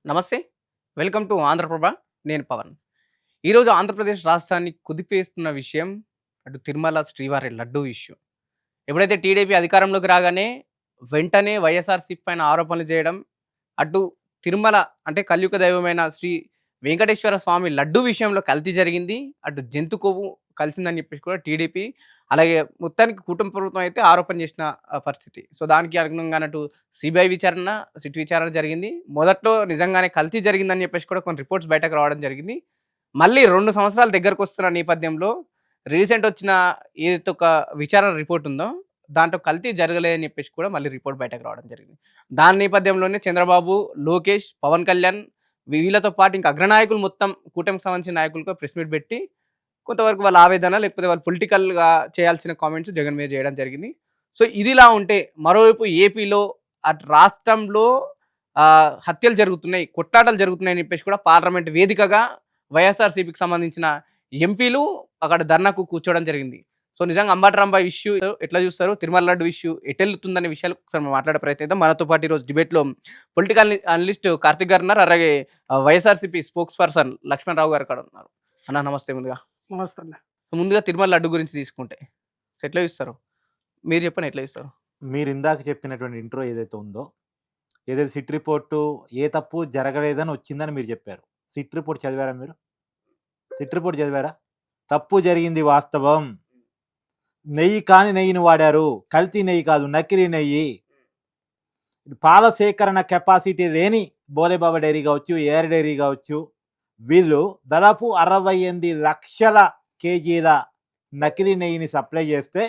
నమస్తే. Welcome to Andhraprabha. నేను పవన్. ఈరోజు ఆంధ్రప్రదేశ్ రాష్ట్రాన్ని కుదిపేస్తున్న విషయం అటు తిరుమల శ్రీవారి లడ్డూ ఇష్యూ. ఎప్పుడైతే టీడీపీ అధికారంలోకి రాగానే వెంటనే వైఎస్ఆర్‌సీపీ పైన ఆరోపణలు చేయడం, అటు తిరుమల అంటే కలియుగ దైవమైన శ్రీ వెంకటేశ్వర స్వామి లడ్డూ విషయంలో కల్తీ జరిగింది. అటు జంతు కొవ్వు కలిసిందని చెప్పేసి కూడా టీడీపీ, అలాగే మొత్తానికి కుటుంబ ప్రభుత్వం అయితే ఆరోపణ చేసిన పరిస్థితి. సో, దానికి అనుగుణంగా అటు సిబిఐ విచారణ, సిట్ విచారణ జరిగింది. మొదట్లో నిజంగానే కల్తీ జరిగిందని చెప్పేసి కూడా కొన్ని రిపోర్ట్స్ బయటకు రావడం జరిగింది. మళ్ళీ 2 సంవత్సరాలు దగ్గరకొస్తున్న నేపథ్యంలో రీసెంట్ వచ్చిన ఏదైతే ఒక విచారణ రిపోర్ట్ ఉందో, దాంట్లో కల్తీ జరగలేదని చెప్పేసి కూడా మళ్ళీ రిపోర్ట్ బయటకు రావడం జరిగింది. దాని నేపథ్యంలోనే చంద్రబాబు, లోకేష్, పవన్ కళ్యాణ్ వీళ్ళతో పాటు ఇంకా అగ్రనాయకులు మొత్తం కూటమికి సంబంధించిన నాయకులతో ప్రెస్ మీట్ పెట్టి కొంతవరకు వాళ్ళ ఆవేదన లేకపోతే వాళ్ళు పొలిటికల్‌గా చేయాల్సిన కామెంట్స్ జగన్ మీద చేయడం జరిగింది. సో, ఇదిలా ఉంటే మరోవైపు ఏపీలో అటు రాష్ట్రంలో హత్యలు జరుగుతున్నాయి, కొట్లాటలు జరుగుతున్నాయని చెప్పేసి కూడా పార్లమెంట్ వేదికగా వైఎస్ఆర్‌సీపీకి సంబంధించిన ఎంపీలు అక్కడ ధర్నాకు కూర్చోవడం జరిగింది. సో, నిజంగా అంబటి రాంబాయ్ ఇష్యూ ఎట్లా చూస్తారు? తిరుమల లడ్డు ఇష్యూ ఎటెళ్తుందనే విషయాలు ఒకసారి మనం మాట్లాడే ప్రయత్నం చేద్దాం. మనతో పాటు ఈరోజు డిబేట్‌లో పొలిటికల్ అనలిస్ట్ కార్తిక్ గారు ఉన్నారు. అలాగే వైఎస్ఆర్‌సీపీ స్పోక్స్ పర్సన్ లక్ష్మణరావు గారు కూడా ఉన్నారు. అన్న నమస్తే ముందుగా. నమస్తే అండి. ముందుగా తిరుమల లడ్డు గురించి తీసుకుంటే ఎట్లా చూస్తారు? మీరు చెప్పండి ఎట్లా చూస్తారు? మీరు ఇందాక చెప్పినటువంటి ఇంట్రో ఏదైతే ఉందో, ఏదైతే సిట్ రిపోర్టు ఏ తప్పు జరగలేదని వచ్చిందని మీరు చెప్పారు. సిట్ రిపోర్ట్ చదివారా మీరు? సిట్ రిపోర్ట్ చదివారా? తప్పు జరిగింది వాస్తవం. నెయ్యి కాని నెయ్యిని వాడారు, కల్తీ నెయ్యి కాదు, నకిలీ నెయ్యి. పాల సేకరణ కెపాసిటీ లేని బోలేబాబా డైరీ కావచ్చు, ఏఆర్ డైరీ కావచ్చు, వీళ్ళు దాదాపు 68 లక్షల కేజీల నకిలీ నెయ్యిని సప్లై చేస్తే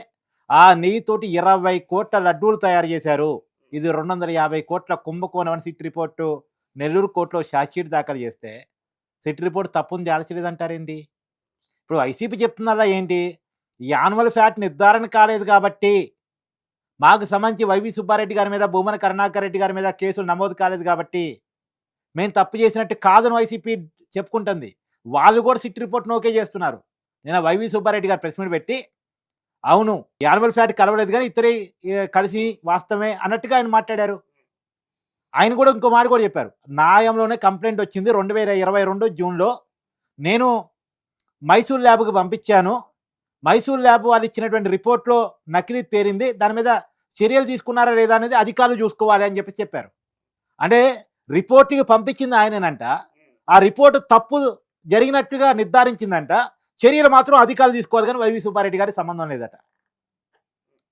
ఆ నెయ్యితోటి 20 కోట్ల లడ్డూలు తయారు చేశారు. ఇది 250 కోట్ల కుంభకోణం అని సిట్ రిపోర్టు నెల్లూరు కోర్టులో ఛార్జ్షీట్ దాఖలు చేస్తే సిట్ రిపోర్ట్ తప్పుని దాల్చలేదంటారేంటి? ఇప్పుడు వైసీపీ చెప్తున్నదా ఏంటి? యాన్యువల్ ఫ్యాట్ నిర్ధారణ కాలేదు కాబట్టి, మాకు సంబంధించి వైవి సుబ్బారెడ్డి గారి మీద, భూమన కరుణాకర్ రెడ్డి గారి మీద కేసులు నమోదు కాలేదు కాబట్టి మేము తప్పు చేసినట్టు కాదని వైసీపీ చెప్పుకుంటుంది. వాళ్ళు కూడా సిట్ రిపోర్ట్ను ఓకే చేస్తున్నారు. నేను వైవి సుబ్బారెడ్డి గారు ప్రెస్ మీట్ పెట్టి, అవును యానిమల్ ఫ్యాట్ కలవలేదు కానీ ఇతరే కలిసి వాస్తవమే అన్నట్టుగా ఆయన మాట్లాడారు. ఆయన కూడా ఇంకో మాట కూడా చెప్పారు. న్యాయంలోనే కంప్లైంట్ వచ్చింది 2022 జూన్లో, నేను మైసూర్ ల్యాబ్కి పంపించాను, మైసూర్ ల్యాబ్ వాళ్ళు ఇచ్చినటువంటి రిపోర్ట్లో నకిలీ తేలింది, దాని మీద చర్యలు తీసుకున్నారా లేదా అనేది అధికారులు చూసుకోవాలి అని చెప్పారు. అంటే రిపోర్ట్కి పంపించింది ఆయనేనంట, ఆ రిపోర్టు తప్పు జరిగినట్టుగా నిర్ధారించిందంట, చర్యలు మాత్రం అధికారులు తీసుకోవాలి కానీ వైవి సుబ్బారెడ్డి గారికి సంబంధం లేదట.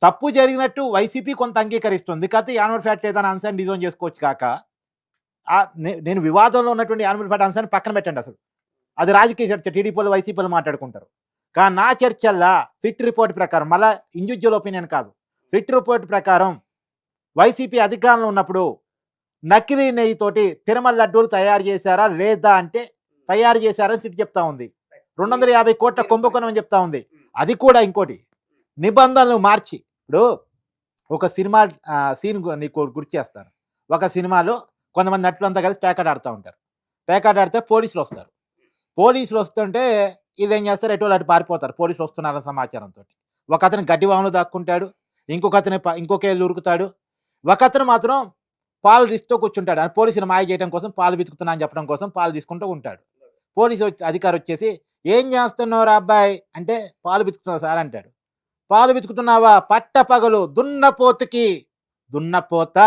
తప్పు జరిగినట్టు వైసీపీ కొంత అంగీకరిస్తుంది, కాకపోతే యానిమల్ ఫ్యాట్ ఏదైనా అంశాన్ని డిజైన్ చేసుకోవచ్చు కాక, నేను వివాదంలో ఉన్నటువంటి యానిమల్ ఫ్యాట్ అంశాన్ని పక్కన పెట్టండి. అసలు అది రాజకీయ చర్చ, టీడీపీలు వైసీపీలు మాట్లాడుకుంటారు. కానీ నా చర్చల్లా సిట్ రిపోర్ట్ ప్రకారం, మళ్ళీ ఇండివిజువల్ ఒపీనియన్ కాదు, సిట్ రిపోర్ట్ ప్రకారం వైసీపీ అధికారంలో ఉన్నప్పుడు నకిలీ నెయ్యితోటి తిరుమల లడ్డూలు తయారు చేశారా లేదా అంటే తయారు చేశారని సిట్ చెప్తా ఉంది. 250 కోట్ల కుంభకోణం అని చెప్తా ఉంది. అది కూడా ఇంకోటి నిబంధనలు మార్చి, ఇప్పుడు ఒక సినిమా సీన్ నీకు గుర్తు చేస్తాను. ఒక సినిమాలో కొంతమంది నటులంతా కలిసి పేకాట ఆడుతూ ఉంటారు. పేకాట ఆడితే పోలీసులు వస్తారు. పోలీసులు వస్తుంటే వీళ్ళు ఏం చేస్తారు, ఎటు అటు పారిపోతారు పోలీసులు వస్తున్నారన్న సమాచారంతో. ఒక అతను గడ్డి వాములు దాక్కుంటాడు, ఇంకొక ఏళ్ళు ఉరుకుతాడు, ఒక అతను మాత్రం పాలు తీస్తూ కూర్చుంటాడు. అని పోలీసులు మాయ చేయడం కోసం, పాలు బితుకుతున్నా అని చెప్పడం కోసం పాలు తీసుకుంటూ ఉంటాడు. పోలీసు అధికారి వచ్చేసి, ఏం చేస్తున్నావు అబ్బాయి అంటే, పాలు బితుకుతున్నావు సార్ అంటాడు. పాలు బితుకుతున్నావా? పట్టపగలు దున్నపోత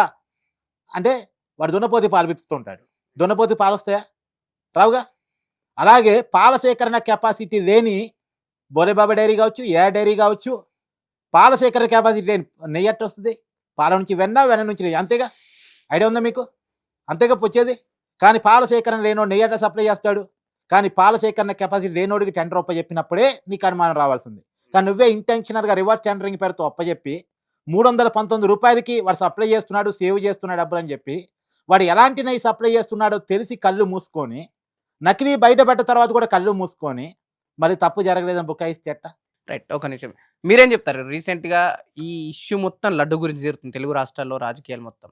అంటే వాడు దున్నపోతి పాలు బితుకుతూ ఉంటాడు. దున్నపోతి పాలు వస్తాయా? రావుగా. అలాగే పాల సేకరణ కెపాసిటీ లేని బోలేబాబా డైరీ కావచ్చు, ఏ డైరీ కావచ్చు, పాల సేకరణ కెపాసిటీ లేని నెయ్యి ఎట్ట వస్తుంది? పాల నుంచి వెన్న నుంచి నెయ్యి, అంతేగా. ఐడియా ఉందా మీకు? అంతేగా వచ్చేది. కానీ పాల సేకరణ లేనోడు నెయ్యి ఎట్ట సప్లై చేస్తాడు? కానీ పాల సేకరణ కెపాసిటీ లేనోడికి టెండర్ ఒప్పచెప్పినప్పుడే నీకు అనుమానం రావాల్సింది. కానీ నువ్వే ఇంటెన్షనల్గా రివర్స్ టెండరింగ్ పేరుతో ఒప్పచెప్పి 319 రూపాయలకి వాడు సప్లై చేస్తున్నాడు, సేవ్ చేస్తున్నాడు డబ్బులు అని చెప్పి, వాడు ఎలాంటి నెయ్యి సప్లై చేస్తున్నాడో తెలిసి కళ్ళు మూసుకొని, నకిలీ బయటపడ్డ తర్వాత కూడా కళ్ళు మూసుకొని మరి తప్పు జరగలేదని బుకాయిస్తే ఎట్ట? రైట్. ఒక నిమిషం. మీరేం చెప్తారు? రీసెంట్‌గా ఈ ఇష్యూ మొత్తం లడ్డు గురించి జరుగుతుంది తెలుగు రాష్ట్రాల్లో రాజకీయాలు మొత్తం.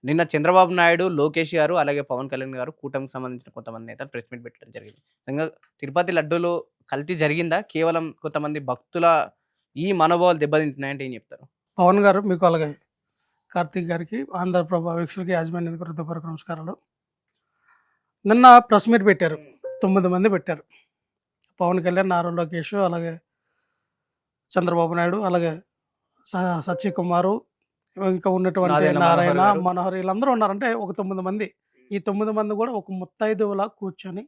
నిన్న చంద్రబాబు నాయుడు, లోకేష్ గారు, అలాగే పవన్ కళ్యాణ్ గారు కూటమికి సంబంధించిన కొంతమంది నేతలు ప్రెస్ మీట్ పెట్టడం జరిగింది. నిజంగా తిరుపతి లడ్డూలో కల్తీ జరిగిందా? కేవలం కొంతమంది భక్తుల ఈ మనోభావాలు దెబ్బతింటున్నాయంటే ఏం చెప్తారు? పవన్ గారు మీకు అలాగే కార్తీక్ గారికి, ఆంధ్రప్రభ వీక్షకులకి, యాజమాన్యానికి హృదయపూర్వక నమస్కారాలు. నిన్న ప్రెస్ మీట్ పెట్టారు. 9 మంది పెట్టారు. పవన్ కళ్యాణ్, నారా లోకేష్, అలాగే చంద్రబాబు నాయుడు, అలాగే సత్యకుమారు, ఇంకా ఉన్నటువంటి నారాయణ నారాయణ, మనోహర్ గారు. మనోహర్ వీళ్ళందరూ ఉన్నారంటే ఒక 9 మంది. ఈ 9 మంది కూడా ఒక ముత్తైదువులా కూర్చొని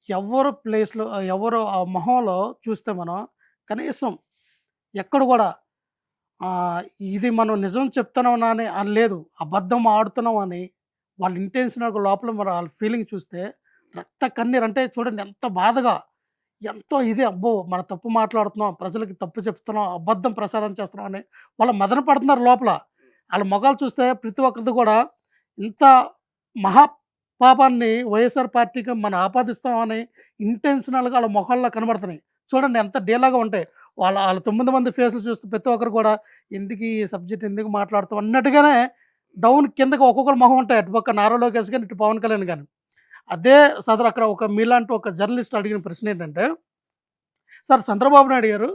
ఎవరు ప్లేస్‌లో ఎవరు ఆ మొహంలో చూస్తే మనం కనీసం ఎక్కడ కూడా ఇది మనం నిజం చెప్తున్నామా అని లేదు. అబద్ధం ఆడుతున్నాం అని వాళ్ళ ఇంటెన్షన్ లోపల మరి వాళ్ళ ఫీలింగ్ చూస్తే రక్త కన్నీరు అంటే చూడండి ఎంత బాధగా, ఎంతో ఇది అబ్బో! మన తప్పు మాట్లాడుతున్నాం, ప్రజలకి తప్పు చెప్తున్నాం, అబద్ధం ప్రసారం చేస్తున్నాం అని వాళ్ళు మదన పడుతున్నారు లోపల. ఆళ్ళ మొఖాలు చూస్తే ప్రతి ఒక్కరిది కూడా ఇంత మహా పాపాన్ని వైఎస్ఆర్ పార్టీకి మనం ఆపాదిస్తామని ఇంటెన్షనల్‌గా ఆళ్ళ మొఖాల్లో కనబడుతున్నాయి. చూడండి ఎంత డీలాగా ఉంటాయి. ఆళ్ళ 9 మంది ఫేసులు చూస్తే ప్రతి ఒక్కరు కూడా ఎందుకు ఈ సబ్జెక్ట్ ఎందుకు మాట్లాడుతాం అన్నట్టుగానే డౌన్ కిందకి ఒక్కొక్కళ్ళ మొహం ఉంటాయి. అటుపక్క నారా లోకేష్ గాని, ఇటు పవన్ కళ్యాణ్ గాని. అదే సదరు అక్కడ ఒక మీలాంటి ఒక జర్నలిస్ట్ అడిగిన ప్రశ్న ఏంటంటే, సార్ చంద్రబాబు నాయుడు గారు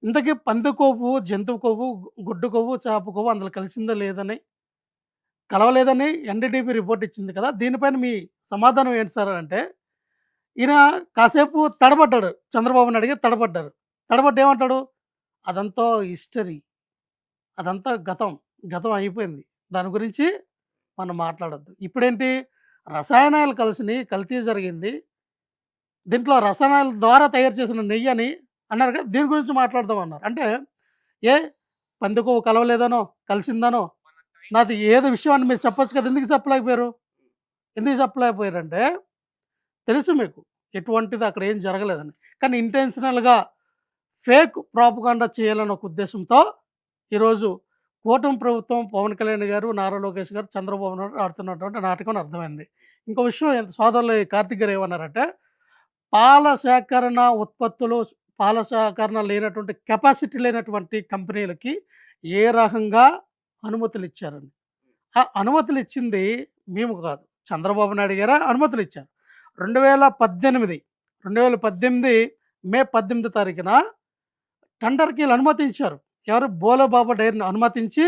ఇంతకీ పంది కొవ్వు, జంతువు కొవ్వు, గుడ్డు కొవ్వు, చేప కొవ్వు అందులో కలిసిందో లేదని కలవలేదని ఎన్‌డీటీవీ రిపోర్ట్ ఇచ్చింది కదా! దీనిపైన మీ సమాధానం ఏంటి సార్ అంటే, ఈయన కాసేపు తడబడ్డాడు. చంద్రబాబు నాయుడు గారు తడబడ్డారు. తడబడ్డి ఏమంటాడు? అదంతా హిస్టరీ. అదంతా గతం. గతం అయిపోయింది. దాని గురించి మనం మాట్లాడొద్దు. ఇప్పుడేంటి రసాయనాలు కలిసినియి, కల్తీ జరిగింది. దీంట్లో రసాయనాల ద్వారా తయారు చేసిన నెయ్యని అన్నారు కదా! దీని గురించి మాట్లాడదాం అన్నారు. అంటే ఏ పంది కొవ్వు కలవలేదనో, కలిసిందనో, నాది ఏదో విషయం అని మీరు చెప్పొచ్చు కదా! ఎందుకు చెప్పలేకపోయారు? ఎందుకు చెప్పలేకపోయారంటే తెలుసు మీకు ఎటువంటిది అక్కడ ఏం జరగలేదని. కానీ ఇంటెన్షనల్‌గా ఫేక్ ప్రాపగాండా చేయాలన్న ఒక ఉద్దేశంతో ఈరోజు కూటమి ప్రభుత్వం, పవన్ కళ్యాణ్ గారు, నారా లోకేష్ గారు, చంద్రబాబు నాయుడు ఆడుతున్నటువంటి నాటకం అని అర్థమైంది. ఇంకో విషయం సోదరులు కార్తీక్ గారు ఏమన్నారంటే, పాల సేకరణ ఉత్పత్తులు, పాల సేకరణ లేనటువంటి కెపాసిటీ లేనటువంటి కంపెనీలకి ఏ రకంగా అనుమతులిచ్చారని. ఆ అనుమతులిచ్చింది మేము కాదు. చంద్రబాబు నాయుడు గారే అనుమతులిచ్చారు. 2018 మే 18 తారీఖున టెండర్‌కి ఈళ్ళు అనుమతించారు. ఎవరు? బోలేబాబా డైరీని అనుమతించి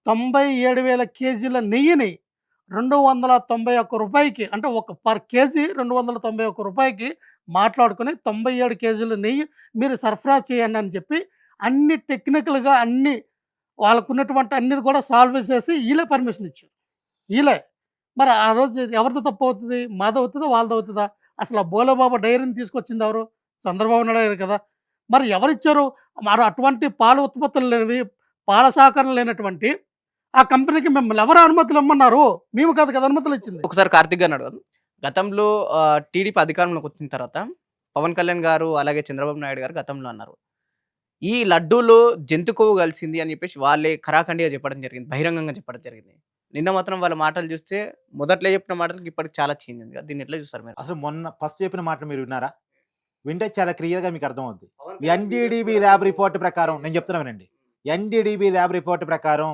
97,000 కేజీల నెయ్యిని రూ. 291 అంటే ఒక పర్ కేజీ రూ. 291 మాట్లాడుకొని 97 కేజీల నెయ్యి మీరు సరఫరా చేయండి అని చెప్పి అన్ని టెక్నికల్‌గా అన్నీ వాళ్ళకున్నటువంటి అన్నిది కూడా సాల్వ్ చేసి ఈళ్ళే పర్మిషన్ ఇచ్చారు. ఈళ్ళే. మరి ఆ రోజు ఎవరిది తప్పవుతది? మాదవుతదా? వాళ్ళదవుతదా? అసలు ఆ బోలేబాబా డైరీని తీసుకొచ్చింది ఎవరు? చంద్రబాబు నాయుడు కదా! మరి ఎవరిచ్చారు? మరి అటువంటి పాల ఉత్పత్తులు లేనివి, పాల సహకరణ లేనటువంటి ఆ కంపెనీకి మిమ్మల్ని ఎవరు అనుమతులు ఇమ్మన్నారు? మేము కాదు కదా అనుమతులిచ్చింది. ఒకసారి కార్తీక్ గారిని అడుగుదాం. గతంలో టీడీపీ అధికారంలోకి వచ్చిన తర్వాత పవన్ కళ్యాణ్ గారు, అలాగే చంద్రబాబు నాయుడు గారు గతంలో అన్నారు. ఈ లడ్డూలో జంతు కొవ్వు కలిసింది అని చెప్పేసి వాళ్ళే ఖరాఖండిగా చెప్పడం జరిగింది. బహిరంగంగా చెప్పడం జరిగింది. నిన్న మాత్రం వాళ్ళ మాటలు చూస్తే మొదట్లో చెప్పిన మాటలకి ఇప్పటికి చాలా చేంజ్ ఉంది కదా! దీన్ని ఎట్లా చూస్తారు మీరు? అసలు మొన్న ఫస్ట్ చెప్పిన మాటలు మీరు విన్నారా? వింటే చాలా క్లియర్‌గా మీకు అర్థమవుద్ది. ఎన్‌డీడీబీ ల్యాబ్ రిపోర్ట్ ప్రకారం నేను చెప్తున్నా వినండి. ఎన్‌డీడీబీ ల్యాబ్ రిపోర్ట్ ప్రకారం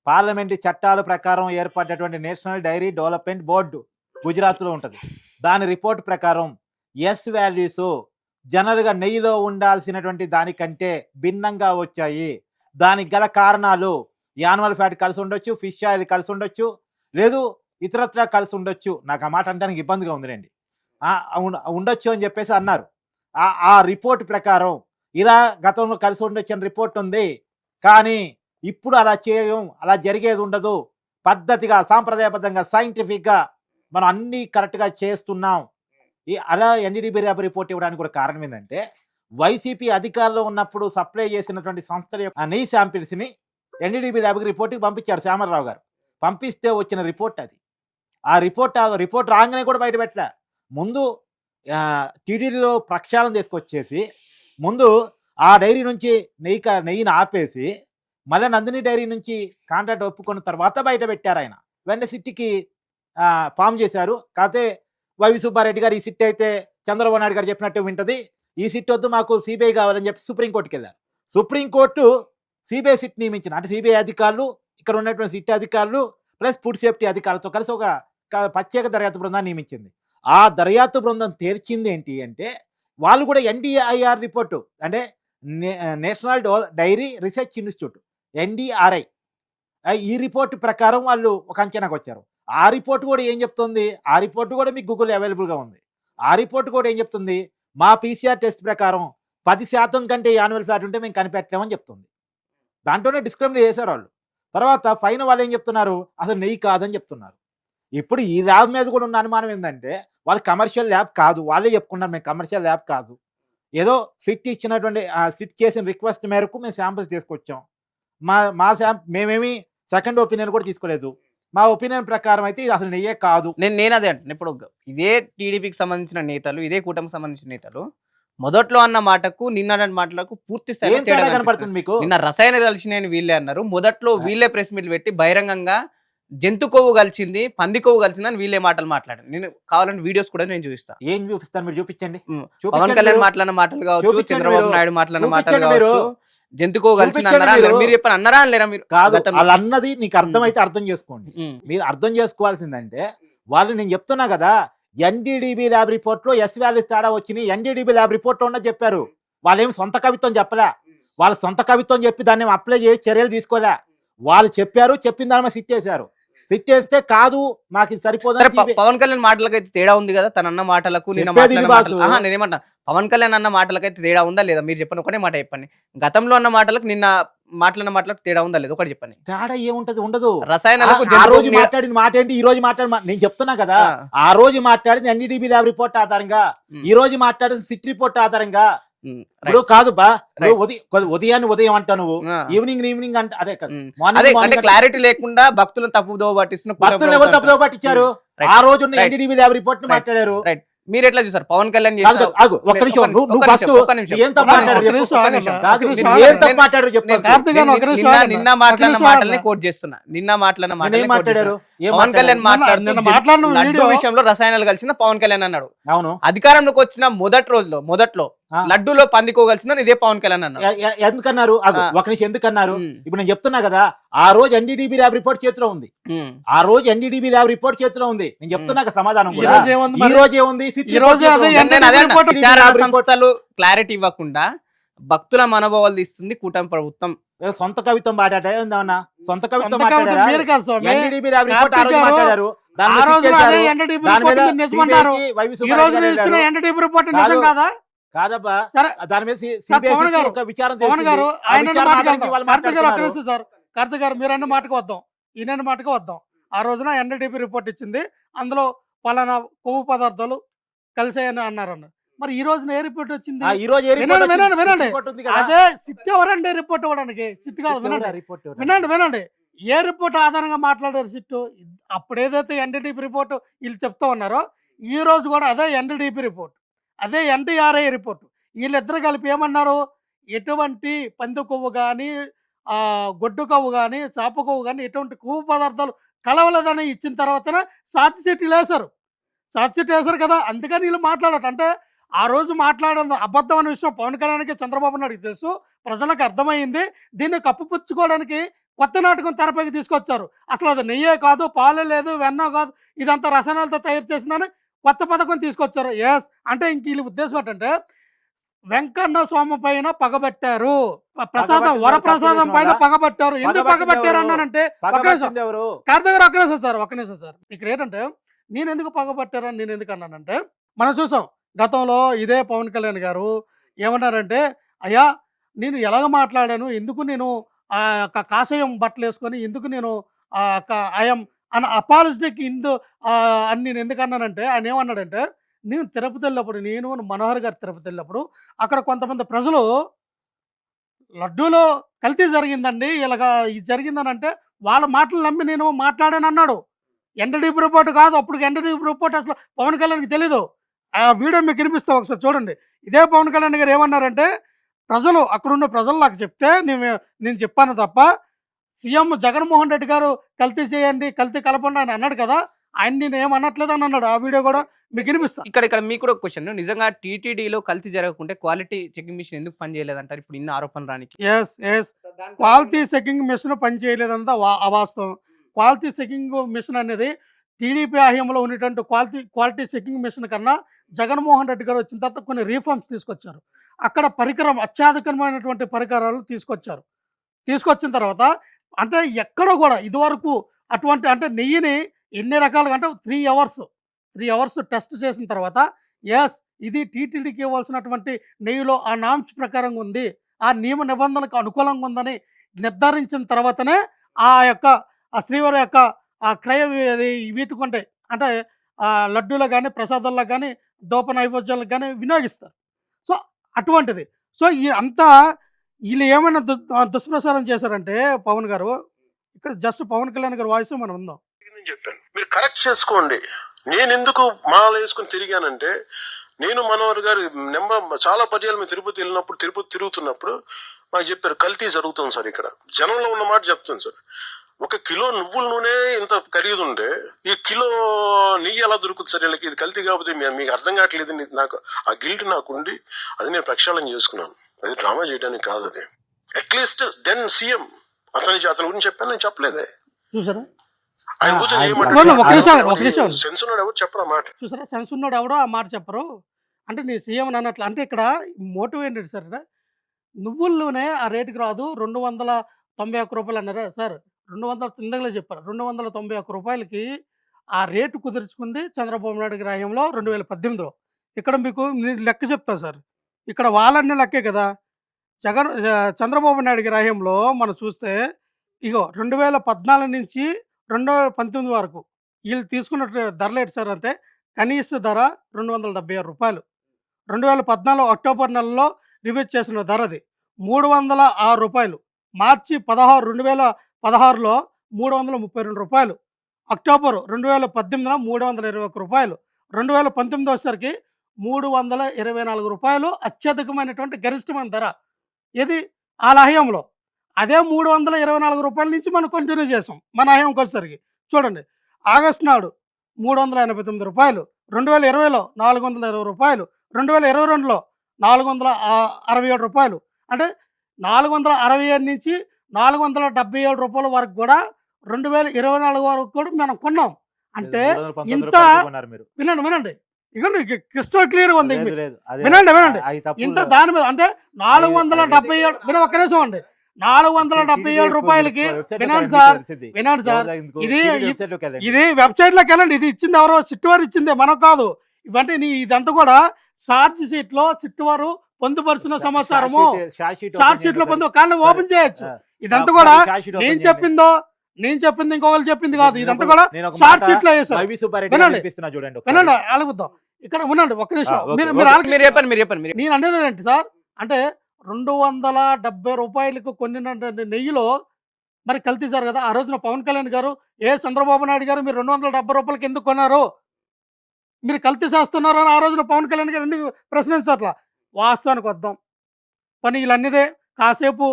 పార్లమెంటు చట్టాల ప్రకారం ఏర్పడ్డటువంటి నేషనల్ డైరీ డెవలప్‌మెంట్ బోర్డు గుజరాత్‌లో ఉంటది. దాని రిపోర్ట్ ప్రకారం ఎస్ వాల్యూస్ జనరల్‌గా నెయ్యిలో ఉండాల్సినటువంటి దానికంటే భిన్నంగా వచ్చాయి. దానికి గల కారణాలు యానిమల్ ఫ్యాట్ కలిసి ఉండొచ్చు, ఫిష్ ఆయిల్ కలిసి ఉండొచ్చు, లేదు ఇతరత్రా కలిసి ఉండొచ్చు. నాకు ఆ మాట అనడానికి ఇబ్బందిగా ఉందిలెండి. ఉండొచ్చు అని చెప్పేసి అన్నారు. ఆ రిపోర్ట్ ప్రకారం ఇలా గతంలో కలిసి ఉండొచ్చు అని రిపోర్ట్ ఉంది. కానీ ఇప్పుడు అలా చేయం, అలా జరిగేది ఉండదు. పద్ధతిగా, సాంప్రదాయబద్ధంగా, సైంటిఫిక్‌గా మనం అన్నీ కరెక్ట్‌గా చేస్తున్నాం. అలా ఎన్‌డీడీబీ ల్యాబ్ రిపోర్ట్ ఇవ్వడానికి కూడా కారణం ఏంటంటే, వైసీపీ అధికారంలో ఉన్నప్పుడు సప్లై చేసినటువంటి సంస్థల యొక్క నెయ్యి శాంపిల్స్‌ని ఎన్‌డీడీబీ ల్యాబ్‌కి రిపోర్ట్‌కి పంపించారు శ్యామలరావు గారు. పంపిస్తే వచ్చిన రిపోర్ట్ అది. ఆ రిపోర్ట్ రాగానే కూడా బయట పెట్టలే. ముందు టీటీడీలో ప్రక్షాళన తీసుకొచ్చేసి ముందు ఆ డైరీ నుంచి నెయ్యిని ఆపేసి మళ్ళీ నందిని డైరీ నుంచి కాంట్రాక్ట్ ఒప్పుకున్న తర్వాత బయట పెట్టారు ఆయన. వెంటనే సిట్టికి ఫామ్ చేశారు. కాకపోతే వైవి సుబ్బారెడ్డి గారు ఈ సిట్ అయితే చంద్రబాబు నాయుడు గారు చెప్పినట్టు వింటది, ఈ సిట్ వద్దు మాకు సిబిఐ కావాలని చెప్పి సుప్రీంకోర్టుకి వెళ్ళారు. సుప్రీంకోర్టు సిబిఐ సిట్ నియమించిన, అంటే సిబిఐ అధికారులు, ఇక్కడ ఉన్నటువంటి సిట్ అధికారులు ప్లస్ ఫుడ్ సేఫ్టీ అధికారులతో కలిసి ఒక ప్రత్యేక దర్యాప్తు బృందాన్ని నియమించింది. ఆ దర్యాప్తు బృందం తేల్చింది ఏంటి అంటే, వాళ్ళు కూడా ఎన్డీఐఆర్ రిపోర్టు అంటే national dairy research institute NDRI ఈ రిపోర్ట్ ప్రకారం వాళ్ళు ఒక అంచనాకు వచ్చారు. ఆ రిపోర్ట్ కూడా ఏం చెప్తుంది? ఆ రిపోర్ట్ కూడా మీకు గూగుల్ అవైలబుల్‌గా ఉంది. ఆ రిపోర్ట్ కూడా ఏం చెప్తుంది? మా పీసీఆర్ టెస్ట్ ప్రకారం 10% కంటే యాన్యువల్ ఫ్యాట్ ఉంటే మేము కనిపెట్టలేమని చెప్తుంది. దాంట్లోనే డిస్క్రిమినేట్ చేశారు వాళ్ళు. తర్వాత పైన వాళ్ళు ఏం చెప్తున్నారు? అసలు నెయ్యి కాదని చెప్తున్నారు. ఇప్పుడు ఈ ల్యాబ్ మీద కూడా ఉన్న అనుమానం ఏందంటే, వాళ్ళు కమర్షియల్ ల్యాబ్ కాదు. వాళ్ళే చెప్పుకున్నారు మేము కమర్షియల్ ల్యాబ్ కాదు. ఏదో సిట్ ఇచ్చినటువంటి సిట్ చేసిన రిక్వెస్ట్ మేరకు మేము శాంపిల్స్ తీసుకొచ్చాం. మా మేమేమి సెకండ్ ఒపీనియన్ కూడా తీసుకోలేదు. మా ఒపీనియన్ ప్రకారం అయితే ఇది అసలు నెయ్యే కాదు. నేను అదే అంటున్నా. ఇప్పుడు ఇదే టీడీపీకి సంబంధించిన నేతలు, ఇదే కూటమికి సంబంధించిన నేతలు మొదట్లో అన్న మాటకు నిన్న అన్న మాటలకు పూర్తి స్థాయిలో ఏం తేడా తేడా కనిపిస్తుంది. కనపడుతుంది మీకు? నిన్న రసాయన కలిసినాయని వీళ్ళే అన్నారు. మొదట్లో వీళ్ళే ప్రెస్ మీట్లు పెట్టి బహిరంగంగా జంతు కొవ్వు కలిసింది, పంది కొవ్వు కలిసిందని వీళ్ళే మాటలు మాట్లాడారు. నేను కావాలని వీడియోస్ కూడా నేను చూపిస్తా. ఏం చూపిస్తాను మీరు చూపించండి. పవన్ చూపించండి కళ్యాణ్ మీరు. మాట్లాడిన మాటలు కావచ్చు, చూపించండి చంద్రబాబు మీరు. నాయుడు మాట్లాడిన మాటలు చూపించండి మీరు. కావచ్చు, జంతు కొవ్వు కలిసింది చూపించండి అన్నారా అనలేరా? మీరు. మీరు చెప్పని అన్నారా అనలేరా? మీరు కాదు గతంలో. వాళ్ళు అన్నది నీకు అర్థమైతే అర్థం చేసుకోండి. ఉమ్, మీరు అర్థం చేసుకోవాల్సిందంటే వాళ్ళు నేను చెప్తున్నా కదా, ఎన్డీడీబీ ల్యాబ్ రిపోర్ట్లో ఎస్ వాల్యూస్ తేడా వచ్చినాయి. ఎన్డీడీబీ ల్యాబ్ రిపోర్ట్లో ఉన్న చెప్పారు. వాళ్ళేం సొంత కవిత్వం చెప్పలే. వాళ్ళ సొంత కవిత్వం చెప్పి దాన్ని అప్లై చేసి చర్యలు తీసుకోలే. వాళ్ళు చెప్పారు, చెప్పిన దాని మీద సిట్ చేశారు. సిట్ చేస్తే కాదు మాకు ఇది సరే, సరిపోదు. పవన్ కళ్యాణ్ మాటలకైతే తేడా ఉంది కదా. తన అన్న మాటలకు నిన్న చెప్పేది ఇది మాట్లాడిన బాసు. మాటలు. నేనేమంటా, పవన్ కళ్యాణ్ అన్న మాటలకైతే తేడా ఉందా లేదా? మీరు చెప్పండి, ఒకటే మాట చెప్పండి. గతంలో అన్న మాటలకు నిన్న మాట్లాడిన మాటలకు తేడా ఉందా లేదా? ఒకటి చెప్పండి. తేడా ఏముంటది? ఉండదు. రసాయనాలకు ఆ జంతు రోజు కొవ్వు మాట్లాడిన మాట ఏంటి, ఈ రోజు నేను చెప్తున్నా కదా, ఆ. ఆ రోజు మాట్లాడింది ఎన్డీడీబీ ల్యాబ్ రిపోర్ట్ ఆధారంగా, ఈ రోజు మాట్లాడింది సిట్ రిపోర్ట్ ఆధారంగా. ఇప్పుడు కాదు బా, ఉదయం అంటా నువ్వు, ఆ. ఈవినింగ్ అంటే అదే కదా, ఉమ్. మార్నింగ్ అదే అంటే మార్నింగ్ క్లారిటీ లేకుండా భక్తులను తప్పుదోవ పట్టిస్తున్న కూటమి భక్తులు ఎవరు ప్రభుత్వం తప్పుదో పట్టించారు? Right. ఆ రోజు Right. ఎన్డీడీబీ ల్యాబ్ రిపోర్ట్ ని Right. మాట్లాడారు. రైట్. మీరు ఎట్లా చూసారు పవన్ కళ్యాణ్ కాదు, చేసిన- ఆగు, ఒక్క నిమిషం. ఒక్క నువ్వు నిమిషం, ఫస్ట్ ఒక్క నిమిషం. ఏం తప్పు ఒక్క మాట్లాడారు నిమిషం, చెప్పు. ఒక్క నిమిషం. కాదు, మీరు మీరు నేను- ఏం తప్పు మాట్లాడారు చెప్పు. నేను- కార్తీక్ గారు, ఒక నిమిషం ఆగండి. నిన్న ఒక మాట్లాడిన నిమిషం మాటల్ని ఆగండి. కోట్ చేస్తున్నా. నిన్న మాట్లాడిన ఏం మాటల్ని మాట్లాడారు? ఏం పవన్ కళ్యాణ్ మాట్లాడారు? మాట్లాడుతూ నిన్న మాట్లాడిన లడ్డు వీడియో- విషయంలో రసాయనాలు కలిసిన పవన్ కళ్యాణ్ అన్నాడు. అవును. అధికారంలోకి వచ్చిన మొదట్లో ఆ. లడ్డూలో పందికో కలిసిందని ఇదే పవన్ కళ్యాణ్ అన్నాడు. ఎందుకన్నారు? ఆగు, ఆ. ఒక నిమిషం. ఎందుకన్నారు? ఉమ్. ఇప్పుడు నేను చెప్తున్నా కదా, ఆ రోజు ఎన్డీడీబీ ల్యాబ్ రిపోర్ట్ చేతిలో ఉంది. ఉమ్. ఆ రోజు ఎన్డీడీబీ ల్యాబ్ రిపోర్ట్ చేతిలో ఉంది. నేను చెప్తున్నా కదా సమాధానం ఈ కూడా. రోజు ఏముంది ఈ మరి? రోజు ఏముంది? సిట్ ఈ రిపోర్ట్ రోజు చేతిలో అదే ఉంది. నేను అదే అన్నా. రిపోర్ట్ విచారణ ల్యాబ్ రిపోర్ట్ సంస్థలు క్లారిటీ ఇవ్వకుండా భక్తుల మనోభావాలు తీస్తుంది కూటమి ప్రభుత్వం. ఏదో సొంత కవిత్వం మాట్లాడా ఏందన్నా? సొంత కవిత్వం సొంత కవిత్వం మాట్లాడారా? మీరు కాదు స్వామి. ఎన్డీడీబీ ల్యాబ్ రిపోర్ట్ ఆ రోజు కార్తీక్ గారు, మాట్లాడారు. దాని ఆ మీద రోజు సిట్ అదే చేశారు. ఎన్డీడీపీ దాని రిపోర్ట్ మీద మీరు నిజమన్నారు. CBI కి వైవి ఈ సుబ్బారెడ్డి రోజు గారు మీరు ఇచ్చిన వెళ్ళారు. ఎన్డీడీపీ రిపోర్ట్ కాదు. నిజం కాదా? కాదబ్బా, సరే దాని మీద సార్, CBI పవన్ గారు, ఒక విచారణ పవన్ చేసింది. గారు ఆ ఆయన విచారణ మాటకి ఆధారంగా వాళ్ళు కార్తీక్ గారు ఒక్క మాట్లాడుతున్నారు. నిమిషం సార్. కార్తీక్ గారు మీరు అన్న మాటకు వద్దాం, ఈయన మాటకు వద్దాం. ఆ రోజున ఎన్డీటీపీ రిపోర్ట్ ఇచ్చింది, అందులో పలానా కొవ్వు పదార్థాలు కలిసాయని అన్నారు. మరి ఈ రోజున ఏ రిపోర్ట్ వచ్చింది? ఈ రోజు ఏ రిపోర్ట్ వినండి, వచ్చింది? వినండి. రిపోర్ట్ ఉంది కదా. అదే సిట్ ఎవరండి రిపోర్ట్ ఇవ్వడానికి? సిట్ కాదు, వినండి రిపోర్ట్ ఎవరు? వినండి. ఏ రిపోర్ట్ ఆధారంగా మాట్లాడారు సిట్టు? అప్పుడు ఏదైతే ఎన్డీటీపీ రిపోర్ట్ వీళ్ళు చెప్తా ఉన్నారో, ఈ రోజు కూడా అదే ఎన్డీటీపీ రిపోర్ట్, అదే ఎన్టీఆర్ఐ రిపోర్ట్, వీళ్ళిద్దరు కలిపి ఏమన్నారు? ఎటువంటి పంది కొవ్వు కానీ, గొడ్డు కొవ్వు కానీ, చేప కొవ్వు కానీ, ఎటువంటి కొవ్వు పదార్థాలు కలవలేదని ఇచ్చిన తర్వాతనే సాక్షి షీట్లు వేశారు కదా. అందుకని వీళ్ళు మాట్లాడట. అంటే ఆ రోజు మాట్లాడిన అబద్ధం అనే విషయం పవన్ కళ్యాణ్కి, చంద్రబాబు నాయుడుకి తెలుసు, ప్రజలకు అర్థమైంది. దీన్ని కప్పుపుచ్చుకోవడానికి కొత్త నాటకం తెరపైకి తీసుకొచ్చారు. అసలు అది నెయ్యే కాదు, పాలే లేదు, వెన్న కాదు, ఇదంతా రసాయనాలతో తయారు చేసిందని కొత్త పథకం తీసుకొచ్చారు. ఎస్ అంటే ఇంక వీళ్ళ ఉద్దేశం ఏంటంటే, వెంకన్న స్వామి పైన పగబట్టారు, వరప్రసాదం పైన పగబట్టారు. ఎందుకు పగబట్టారు అన్నానంటే, పగబట్టింది ఎవరు? కార్తీక్ గారు ఒక్క నిమిషం సార్. ఇక్కడ ఏంటంటే, నేను ఎందుకు పగబట్టారని నేను ఎందుకు అన్నానంటే, మనం చూసాం గతంలో ఇదే పవన్ కళ్యాణ్ గారు ఏమన్నారంటే, అయ్యా నేను ఎలాగ మాట్లాడాను, ఎందుకు నేను కాషాయం బట్టలు వేసుకొని ఎందుకు నేను ఐఎమ్ అన్ అపాలజిటిక్ అని నేను ఎందుకు అన్నానంటే, ఆయన ఏమన్నాడంటే, నేను తిరుపతి వెళ్ళినప్పుడు, నేను మనోహర్ గారు తిరుపతి వెళ్ళినప్పుడు అక్కడ కొంతమంది ప్రజలు లడ్డూలో కల్తీ జరిగిందండి, ఇలాగా ఇది జరిగిందని అంటే వాళ్ళ మాటలు నమ్మి నేను మాట్లాడాను అన్నాడు. ఎన్డీటీపీ రిపోర్ట్ కాదు, అప్పుడు ఎన్డీటీపీ రిపోర్ట్ అసలు పవన్ కళ్యాణ్కి తెలీదు. ఆ వీడియో మీకు వినిపిస్తా, ఒకసారి చూడండి. ఇదే పవన్ కళ్యాణ్ గారు ఏమన్నారంటే, ప్రజలు అక్కడున్న ప్రజలు నాకు చెప్తే నేను చెప్పాను తప్ప సీఎం జగన్మోహన్ రెడ్డి గారు కల్తీ చేయండి, కల్తీ కలపండి అని అన్నాడు కదా, ఆయన నేను ఏమన్నట్లేదు అని అన్నాడు. ఆ వీడియో కూడా మీకు వినిపిస్తా. ఇక్కడ మీకు కూడా క్వశ్చన్, నిజంగా టీటీడీలో కల్తీ జరగకుంటే క్వాలిటీ చెకింగ్ మిషన్ ఎందుకు పని చేయలేదంటారు? ఇప్పుడు ఇన్ని ఆరోపణలు రానికి ఎస్ క్వాలిటీ చెకింగ్ మిషన్ పనిచేయలేదంతా అవాస్తవం. క్వాలిటీ చెకింగ్ మిషన్ అనేది టీడీపీ హయాంలో ఉన్నటువంటి క్వాలిటీ చెకింగ్ మిషన్ కన్నా జగన్మోహన్ రెడ్డి గారు వచ్చిన తర్వాత కొన్ని రీఫార్మ్స్ తీసుకొచ్చారు. అక్కడ అత్యాధునికమైనటువంటి పరికరాలు తీసుకొచ్చారు. తీసుకొచ్చిన తర్వాత అంటే ఎక్కడో కూడా ఇదివరకు అటువంటి అంటే నెయ్యిని ఎన్ని రకాలుగా అంటే 3 అవర్స్ టెస్ట్ చేసిన తర్వాత ఎస్ ఇది టీటీడీకి ఇవ్వాల్సినటువంటి నెయ్యిలో ఆ నామ్స్ ప్రకారంగా ఉంది, ఆ నియమ నిబంధనలకు అనుకూలంగా ఉందని నిర్ధారించిన తర్వాతనే ఆ యొక్క ఆ శ్రీవారి యొక్క ఆ క్రయ వీటికి ఉంటాయి అంటే లడ్డూలో కానీ ప్రసాదాల్లో కానీ దోప నైవేద్యాలకు కానీ వినియోగిస్తారు. సో అటువంటిది. సో ఈ అంతా వీళ్ళు ఏమైనా దుష్ప్రచారం చేశారంటే పవన్ గారు, ఇక్కడ జస్ట్ పవన్ కళ్యాణ్ గారి వాయిస్ మనం ఉందాం. నేను చెప్పాను మీరు కరెక్ట్ చేసుకోండి. నేను ఎందుకు మాలలు వేసుకుని తిరిగానంటే, నేను మనోహర్ గారి చాలా పర్యాలు మేము తిరుపతి వెళ్ళినప్పుడు, తిరుపతి తిరుగుతున్నప్పుడు మాకు చెప్పారు కల్తీ జరుగుతుంది సార్. ఇక్కడ జనంలో ఉన్న మాట చెప్తాను సార్. 1 కిలో నువ్వుల నూనె ఇంత ఖరీదుంటే ఈ కిలో నెయ్యి ఎలా దొరుకుతుంది సార్ వీళ్ళకి? ఇది కల్తీ కాకపోతే మీకు అర్థం కావట్లేదు. నాకు ఆ గిల్ట్ నాకుండి అది నేను ప్రక్షాళన చేసుకున్నాను. అది డ్రామా చేయడానికి కాదు. అది అట్లీస్ట్ దెన్ సీఎం అతని గురించి చెప్పాను, నేను చెప్పలేదే. చూసారా ఆయన కూర్చొని సెన్స్ ఉన్నాడు ఎవరు చెప్పరా మాట. చూసారా సెన్స్ ఉన్నాడు ఎవడో ఆ మాట చెప్పరు అంటే నీ సీఎం అన్నట్లు. అంటే ఇక్కడ మోటివ్ ఏంటంటే సార్, నువ్వుల నూనె ఆ రేటుకి రాదు 291 రూపాయలు అన్నారా సార్. 200 ఇందాకలే చెప్పారు 291 రూపాయలకి ఆ రేటు కుదుర్చుకుంది చంద్రబాబు నాయుడు గారి హయాంలో 2018లో. ఇక్కడ మీకు నేను లెక్క చెప్తాను సార్, ఇక్కడ వాళ్ళన్నీ లెక్కే కదా. చంద్రబాబు నాయుడు గారి హయాంలో మనం చూస్తే ఇగో 2014 నుంచి 2019 వరకు వీళ్ళు తీసుకున్న ధరలు ఏంటి సార్ అంటే కనీస ధర 276 రూపాయలు. 2014 అక్టోబర్ నెలలో రివ్యూ చేసిన ధర అది 306 రూపాయలు. మార్చి 16 2016లో 332 రూపాయలు. అక్టోబర్ 2018 321 రూపాయలు. 2019 వచ్చేసరికి 324 రూపాయలు అత్యధికమైనటువంటి గరిష్టమైన ధర. ఇది వాళ్ళ హయాంలో. అదే 324 రూపాయల నుంచి మనం కంటిన్యూ చేసాం మన హయాంకి వచ్చేసరికి. చూడండి ఆగస్టు నాడు 389 రూపాయలు, 2020లో 420 రూపాయలు, 2022లో 467 రూపాయలు. అంటే 467 నుంచి 477 రూపాయల వరకు కూడా 2024 వరకు కూడా మనం కొన్నాం. అంటే ఇంత వినండి ఇగోండి క్రిస్టల్ క్లియర్ ఉంది. వినండి ఇంత దాని మీద అంటే 477 ఒక్క నిమిషం అండి 477 రూపాయలకి వినండి సార్ ఇది వెబ్సైట్ లోకి వెళ్ళండి. ఇది ఇచ్చింది ఎవరో సిట్వారు ఇచ్చిందే మనం కాదు. ఇవంటే ఇదంతా కూడా ఛార్జ్ షీట్ లో సిట్వారు పొందుపరిచిన సమాచారము. ఛార్జ్ షీట్ లో పొందు కానీ ఓపెన్ చేయొచ్చు. ఇదంతా కూడా నేను చెప్పింది ఇంకొకరు చెప్పింది కాదు. ఇదంతా కూడా ఛార్జ్ షీట్ లో వేసారు. వినండి అలుగుద్దాం ఇక్కడ ఉండండి ఒక్క నిమిషం. మీరు చెప్పండి. నేను అనేది ఏంటి సార్ అంటే 270 రూపాయలకు కొన్న నెయ్యిలో మరి కల్తీ సార్ కదా. ఆ రోజున పవన్ కళ్యాణ్ గారు చంద్రబాబు నాయుడు గారు మీరు 270 రూపాయలకి ఎందుకు కొన్నారు, మీరు కల్తీ చేస్తున్నారు అని ఆ రోజున పవన్ కళ్యాణ్ గారు ఎందుకు ప్రశ్నించట్లా? వాస్తవానికి వద్దాం. పని వీళ్ళన్నదే కాసేపు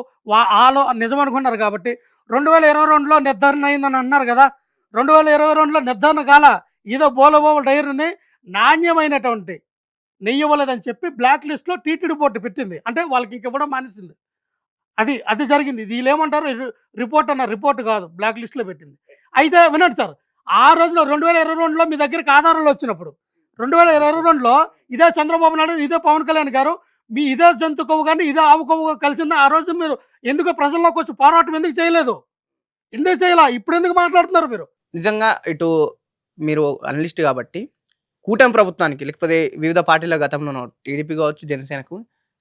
ఆలో నిజం అనుకున్నారు కాబట్టి 2022లో నిర్ధారణ అయిందని అన్నారు కదా. 2022లో నిర్ధారణ కాల ఏదో బోలబోల డైరీని నాణ్యమైనటువంటి నెయ్యి ఇవ్వలేదని చెప్పి బ్లాక్ లిస్ట్లో టీటీడీ బోర్డు పెట్టింది. అంటే వాళ్ళకి ఇంక ఇవ్వడం మానేసింది. అది జరిగింది. వీళ్ళు ఏమంటారు రిపోర్ట్ అన్నారు, రిపోర్ట్ కాదు బ్లాక్ లిస్ట్లో పెట్టింది. అయితే వినండి సార్, ఆ రోజున 2022లో మీ దగ్గరికి ఆధారాలు వచ్చినప్పుడు 2022లో ఇదే చంద్రబాబు నాయుడు ఇదే పవన్ కళ్యాణ్ గారు మీ ఇదే జంతు కొవ్వు కానీ ఇదే ఆవు కొవ్వు కలిసిందా? ఆ రోజు మీరు ఎందుకు ప్రజల్లోకి వచ్చి పోరాటం ఎందుకు చేయలేదు? ఎందుకు చేయాల? ఇప్పుడు ఎందుకు మాట్లాడుతున్నారు మీరు? నిజంగా ఇటు మీరు అనలిస్ట్ కాబట్టి కూటమి ప్రభుత్వానికి లేకపోతే వివిధ పార్టీల గతంలో టీడీపీ కావచ్చు జనసేనకు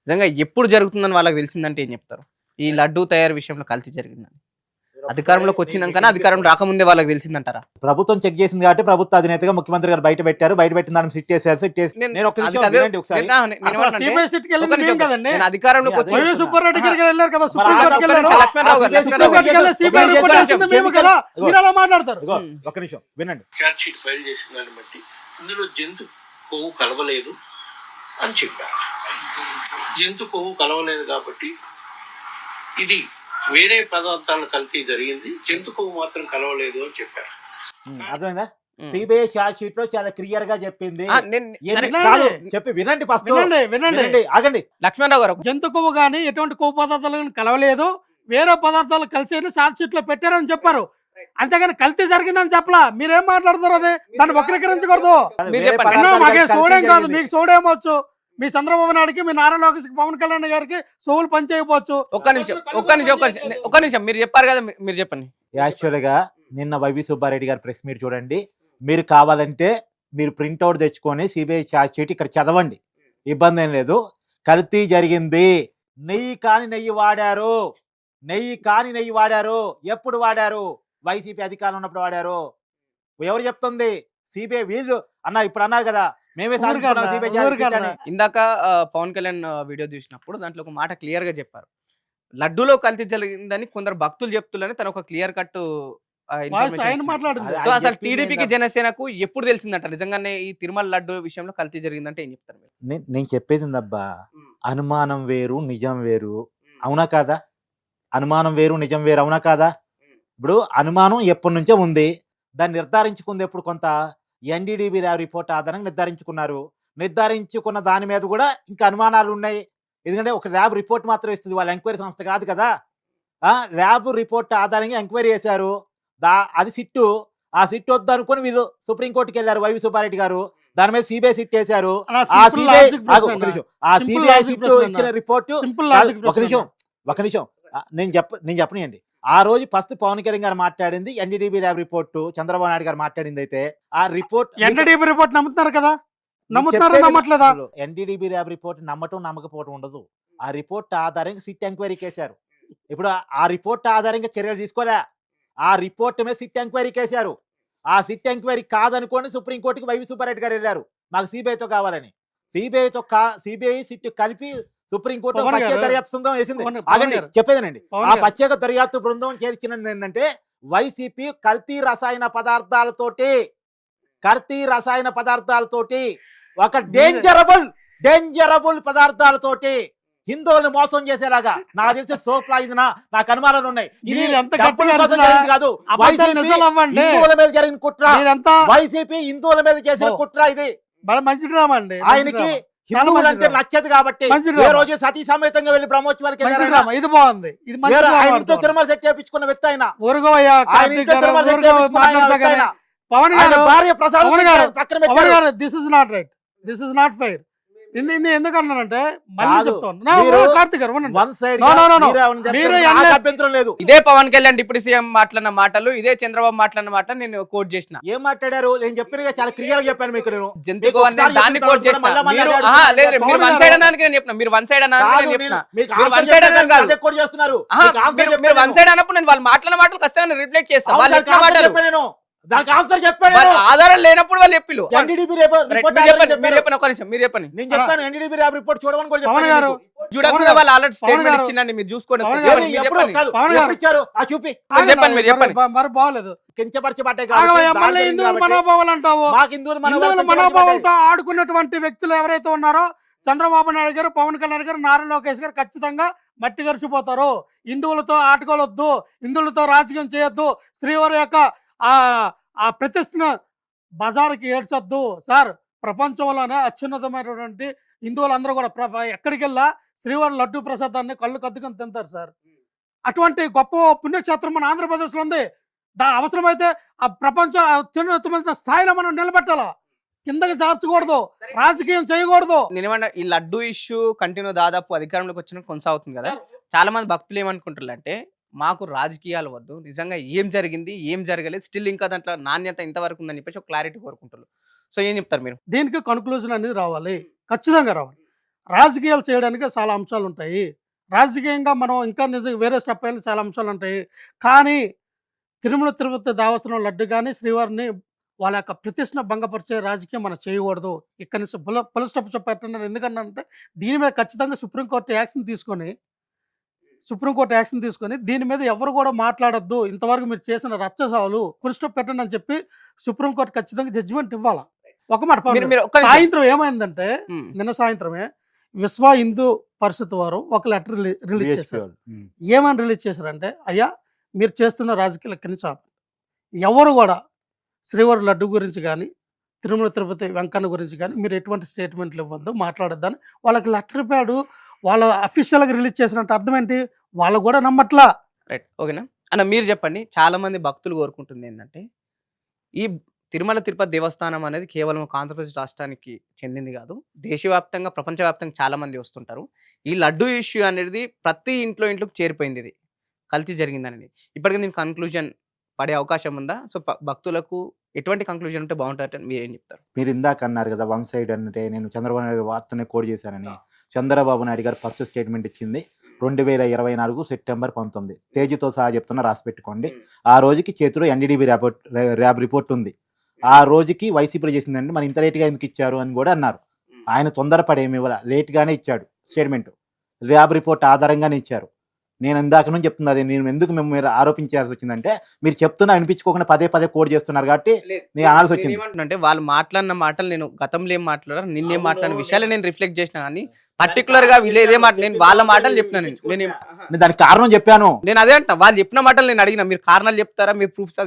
నిజంగా ఎప్పుడు జరుగుతుందని వాళ్ళకి తెలిసిందంటే ఏం చెప్తారు? ఈ లడ్డూ తయారు విషయంలో కల్తీ జరిగిందని అధికారంలోకి వచ్చినాకన్నా అధికారం రాకముందే వాళ్ళకి తెలిసిందంటారా? ప్రభుత్వం చెక్ చేసింది కాబట్టి ప్రభుత్వ అధినేతగా ముఖ్యమంత్రి గారు బయట పెట్టారు. బయట పెట్టిన దాన్ని సిట్ చేశారు. అధికారంలోకి ఒక నిమిషం వినండి. చార్జ్ షీట్ ఫైల్ చేసిన దాన్ని బట్టి ఇందులో జంతు కొవ్వు కలవలేదు అని చెప్పారు. జంతు కొవ్వు కలవలేదు కాబట్టి ఇది వేరే పదార్థాల కల్తీ జరిగింది, జంతు కొవ్వు మాత్రం కలవలేదు అని చెప్పారు. అర్థమైందా? సిబిఐ ఛార్జ్ షీట్ లో చాలా క్లియర్ గా చెప్పింది. చెప్పి వినండి ఫస్ట్ వినండి ఆగండి. లక్ష్మణరావు గారు జంతు కొవ్వు కానీ ఎటువంటి కొవ్వు పదార్థాలు కలవలేదు, వేరే పదార్థాలు కలిసి ఛార్జ్ షీట్ లో పెట్టారని చెప్పారు. అంతేగాని కల్తీ జరిగిందని చెప్పలా. మీరేం మాట్లాడుతారు? అదే దాన్ని వక్రీకరించకూడదు. మాకే సోడేం కాదు, మీకు సోడేమొచ్చు, మీ చంద్రబాబు నాయుడుకి, మీ నారా లోకేష్కి, పవన్ కళ్యాణ్ గారికి సోవులు పనిచేయకపోవచ్చు. ఒక్క నిమిషం మీరు చెప్పారు కదా, మీరు చెప్పండి. యాక్చువల్గా నిన్న వైవి సుబ్బారెడ్డి గారి ప్రెస్ మీట్ చూడండి. మీరు కావాలంటే మీరు ప్రింట్అవుట్ తెచ్చుకొని సిబిఐ ఛార్జ్ షీట్ ఇక్కడ చదవండి, ఇబ్బంది ఏం లేదు. కల్తీ జరిగింది. నెయ్యి కాని నెయ్యి వాడారు. ఎప్పుడు వాడారు? వైసీపీ అధికారం ఉన్నప్పుడు వాడారు. ఎవరు చెప్తుంది? సిబిఐ. వీళ్ళు ఇప్పుడు అన్నారు కదా, మేమే సాధించుకున్నాం సిబిఐ ఛార్జ్ షీట్ అని. ఇందాక పవన్ కళ్యాణ్ వీడియో చూసినప్పుడు దాంట్లో ఒక మాట క్లియర్ గా చెప్పారు, లడ్డూలో కల్తీ జరిగిందని కొందరు భక్తులు చెప్తులని తను ఒక క్లియర్ కట్ ఆయన మాట్లాడింది. సో అసలు టీడీపీకి జనసేనకు ఎప్పుడు తెలిసిందంట నిజంగానే ఈ తిరుమల లడ్డు విషయంలో కల్తీ జరిగిందంటే ఏం చెప్తారు మీరు? నేను చెప్పేది ఉందబ్బా, అనుమానం వేరు నిజం వేరు, అవునా కాదా? అనుమానం వేరు నిజం వేరు, అవునా కాదా? ఇప్పుడు అనుమానం ఎప్పటి నుంచో ఉంది, దాన్ని నిర్ధారించుకుంది ఎప్పుడు? కొంత ఎన్డీడీబీ రిపోర్ట్ ఆధారంగా నిర్ధారించుకున్న దాని మీద కూడా ఇంకా అనుమానాలు ఉన్నాయి. ఎందుకంటే ఒక ల్యాబ్ రిపోర్ట్ మాత్రం ఇస్తుంది, వాళ్ళ ఎంక్వైరీ సంస్థ కాదు కదా. ల్యాబ్ రిపోర్ట్ ఆధారంగా ఎంక్వైరీ చేశారు, అది సిట్టు. ఆ సిట్ వద్దు అనుకుని వీళ్ళు సుప్రీంకోర్టుకి వెళ్ళారు, వైవి సుబ్బారెడ్డి గారు. దాని మీద సిబిఐ సిట్ వేశారు. ఆ సిబిఐ సిట్ ఇచ్చిన రిపోర్టు. ఒక నిమిషం నేను చెప్పనియండి. ఆ రోజు ఫస్ట్ పవన్ కళ్యాణ్ గారు మాట్లాడింది NDDB lab report, Chandrababu Naidu గారు మాట్లాడింది. అయితే ఆ రిపోర్ట్ ఎన్డీడీబీ రిపోర్ట్ నమ్ముతున్నారు కదా, నమ్మట్లేదా? ఎన్డీడీబీ ల్యాబ్ రిపోర్ట్ నమ్మటం నమ్మకపోవడం ఉండదు. ఆ రిపోర్ట్ ఆధారంగా సిట్ ఎంక్వైరీకి వేశారు. ఇప్పుడు ఆ రిపోర్ట్ ఆధారంగా చర్యలు తీసుకోలే, ఆ రిపోర్ట్ మీద సిట్ ఎంక్వైరీకి వేశారు. ఆ సిట్ ఎంక్వైరీ కాదనుకోండి సుప్రీంకోర్టుకి వైవి సుబ్బారెడ్డి గారు వెళ్ళారు, మాకు సిబిఐతో కావాలని. సిబిఐ సిట్ కలిపి సుప్రీంకోర్టు ప్రత్యేక దర్యాప్తు బృందం వేసింది. ఆగండి, చెప్పేదేనండి. ఆ ప్రత్యేక దర్యాప్తు బృందం చేసినది ఏంటంటే, వైసీపీ కల్తీ రసాయన పదార్థాలతోటి ఒక డేంజరబుల్ పదార్థాలతోటి హిందువులను మోసం చేసేలాగా నాకు తెలిసి సోప్లా ఇదినా నాకు అనుమానాలు ఉన్నాయి. ఇది కాదు, హిందువుల మీద జరిగిన కుట్ర, వైసీపీ హిందువుల మీద చేసిన కుట్ర. ఇది మంచి డ్రామా అండి. ఆయనకి హిందువులు అంటే నచ్చదు కాబట్టి ఏ రోజు సతీ సమేతంగా వెళ్ళి బ్రహ్మోత్సవాలకి ఇది బాగుంది. ఇంట్లో తిరుమల సెట్ చేయించుకున్న వ్యక్తి ఆయన. పవన్ భార్య Prasad this is not right, this is not fair. ఎందుకన్నానంటే ఇదే పవన్ కళ్యాణ్ డిప్యూటీ సీఎం మాట్లాడిన మాటలు, ఇదే చంద్రబాబు మాట్లాడిన మాటలు నేను కోట్ చేసిన. ఏం మాట్లాడారు నేను చెప్పిన చాలా క్లియర్ గా చెప్పాను మీకు. నేను జంతువు దాన్ని కోట్ చేసిన. మీరు వన్ సైడ్ అన్నానికి నేను చెప్పిన, మీరు వన్ సైడ్ అన్నానికి మీరు వన్ సైడ్ అన్నప్పుడు నేను వాళ్ళు మాట్లాడిన మాటలు ఖచ్చితంగా రిఫ్లెక్ట్ చేస్తాను. వాళ్ళు ఎట్లా మాట్లాడారు దానికి ఆన్సర్ చెప్పాను. ఆధారం లేనప్పుడు వాళ్ళు చెప్పిలు. మీరు చెప్పండి. నేను చెప్పాను ఎన్డీడీబీ ల్యాబ్ రిపోర్ట్ చూడమని కూడా చూడకుండా వాళ్ళు ఆల్రెడీ స్టేట్మెంట్ ఇచ్చిందండి, మీరు చూసుకోండి. చెప్పండి మీరు చెప్పండి. మరి బాగలేదు, కించపరిచబడ్డాయి మనోభావాలతో ఆడుకున్నటువంటి వ్యక్తులు ఎవరైతే ఉన్నారో చంద్రబాబు నాయుడు గారు, పవన్ కళ్యాణ్ గారు, నారా లోకేష్ గారు ఖచ్చితంగా మట్టి గరిచిపోతారు. హిందువులతో ఆటకోలొద్దు, హిందువులతో రాజకీయం చేయొద్దు, శ్రీవారి యొక్క ఆ ప్రతిష్టను బజారుకి ఏడ్చొద్దు సార్. ప్రపంచంలోనే అత్యున్నతమైనటువంటి హిందువులందరూ కూడా ఎక్కడికి వెళ్ళా శ్రీవారి లడ్డూ ప్రసాదాన్ని కళ్ళు కద్దుకొని తింటారు సార్. అటువంటి గొప్ప పుణ్యక్షేత్రం మన ఆంధ్రప్రదేశ్లో ఉంది. అవసరమైతే ఆ ప్రపంచం అత్యున్నతమైన స్థాయిలో మనం నిలబెట్టాలా, కిందకి జార్చకూడదు, రాజకీయం చేయకూడదు. నేనేమన్నా ఈ లడ్డూ ఇష్యూ కంటిన్యూ దాదాపు అధికారంలోకి వచ్చిన కొనసాగుతుంది కదా, చాలా మంది భక్తులు ఏమనుకుంటారు అంటే మాకు రాజకీయాలు వద్దు, నిజంగా ఏం జరిగింది ఏం జరగలేదు, స్టిల్ ఇంకా దాంట్లో నాణ్యత ఇంతవరకు ఉందని చెప్పేసి ఒక క్లారిటీ కోరుకుంటారు. సో ఏం చెప్తారు మీరు? దీనికి కన్క్లూజన్ అనేది రావాలి, ఖచ్చితంగా రావాలి. రాజకీయాలు చేయడానికి చాలా అంశాలు ఉంటాయి, రాజకీయంగా మనం ఇంకా నిజంగా వేరే స్టెప్ అయిన చాలా అంశాలు ఉంటాయి. కానీ తిరుమల తిరుపతి దేవస్థానం లడ్డు కానీ శ్రీవారిని వాళ్ళ యొక్క ప్రతిష్టను భంగపరిచే రాజకీయం మనం చేయకూడదు. ఇక్కడ నుంచి పుల స్టెప్ చెప్పేస్తున్నాను. ఎందుకంటే దీని మీద ఖచ్చితంగా సుప్రీంకోర్టు యాక్షన్ తీసుకొని దీని మీద ఎవరు కూడా మాట్లాడొద్దు, ఇంతవరకు మీరు చేసిన రచ్చసాలు పుల్ స్టాప్ పెట్టండి అని చెప్పి సుప్రీంకోర్టు ఖచ్చితంగా జడ్జిమెంట్ ఇవ్వాలా. ఒక మాట, సాయంత్రం ఏమైందంటే నిన్న సాయంత్రమే విశ్వ హిందూ పరిషత్ వారు ఒక లెటర్ రిలీజ్ చేశారు. ఏమని రిలీజ్ చేశారంటే, అయ్యా మీరు చేస్తున్న రాజకీయాలు ఎక్కడి నుంచి ఆపండి, ఎవరు కూడా శ్రీవారి లడ్డు గురించి కానీ తిరుమల తిరుపతి వెంకన్న గురించి కానీ మీరు ఎటువంటి స్టేట్మెంట్లు ఇవ్వద్దు, మాట్లాడొద్దని వాళ్ళకి లెటర్ ప్యాడ్ వాళ్ళ అఫీషియల్గా రిలీజ్ చేసినట్టు అర్థం ఏంటి? వాళ్ళు కూడా నమ్మట్లా. రైట్, ఓకేనా అన్న, మీరు చెప్పండి. చాలా మంది భక్తులు కోరుకుంటుంది ఏంటంటే, ఈ తిరుమల తిరుపతి దేవస్థానం అనేది కేవలం ఒక ఆంధ్రప్రదేశ్ రాష్ట్రానికి చెందింది కాదు. దేశవ్యాప్తంగా, ప్రపంచవ్యాప్తంగా చాలామంది వస్తుంటారు. ఈ లడ్డూ ఇష్యూ అనేది ప్రతి ఇంట్లోకి చేరిపోయింది ఇది. కల్తీ జరిగిందనేది. ఇప్పటికి దీనికి కన్క్లూజన్ పడే అవకాశం ఉందా? సో, భక్తులకు ఎటువంటి కన్క్లూజన్ ఉంటే బావుంటదని మీరేం చెప్తారు? మీరు ఇందాక అన్నారు కదా, వన్ సైడ్ అంటే నేను చంద్రబాబు నాయుడు వార్తనే కోడ్ చేశానని. చంద్రబాబు నాయుడు గారు ఫస్ట్ స్టేట్మెంట్ ఇచ్చింది 2024 సెప్టెంబర్ 19. తేజీతో సహా చెప్తున్నా, రాసి పెట్టుకోండి. ఆ రోజుకి చేతిలో ఎన్డీడీబీ ర్యాబ్ రిపోర్ట్ ఉంది. ఆ రోజుకి వైసీపీలో చేసిందంటే మరి ఇంత లేట్గా ఎందుకు ఇచ్చారు అని కూడా అన్నారు. ఆయన తొందరపడేమి ఇవ్వాల, లేట్గానే ఇచ్చాడు స్టేట్మెంట్. ర్యాబ్ రిపోర్ట్ ఆధారంగానే ఇచ్చారు. నేను ఇందాక నుంచి చెప్తున్నా, అది నేను ఎందుకు మీరు ఆరోపించాల్సి వచ్చిందంటే మీరు చెప్తున్నా వినిపించుకోకుండా పదే పదే కోడ్ చేస్తున్నారు కాబట్టి నేను అనాల్సి వచ్చింది. అంటే వాళ్ళు మాట్లాడిన మాటలు నేను గతంలో ఏం మాట్లాడారు, నిన్నేం మాట్లాడిన విషయాలు నేను రిఫ్లెక్ట్ చేసిన కానీ పర్టికులర్ గా వీళ్ళు ఏదే మాట నేను వాళ్ళ మాటలు చెప్పినా. నేను దానికి కారణం చెప్పాను. నేను అదే అంట, వాళ్ళు చెప్పిన మాటలు నేను అడిగిన. మీరు కారణాలు చెప్తారా, మీరు ప్రూఫ్స్,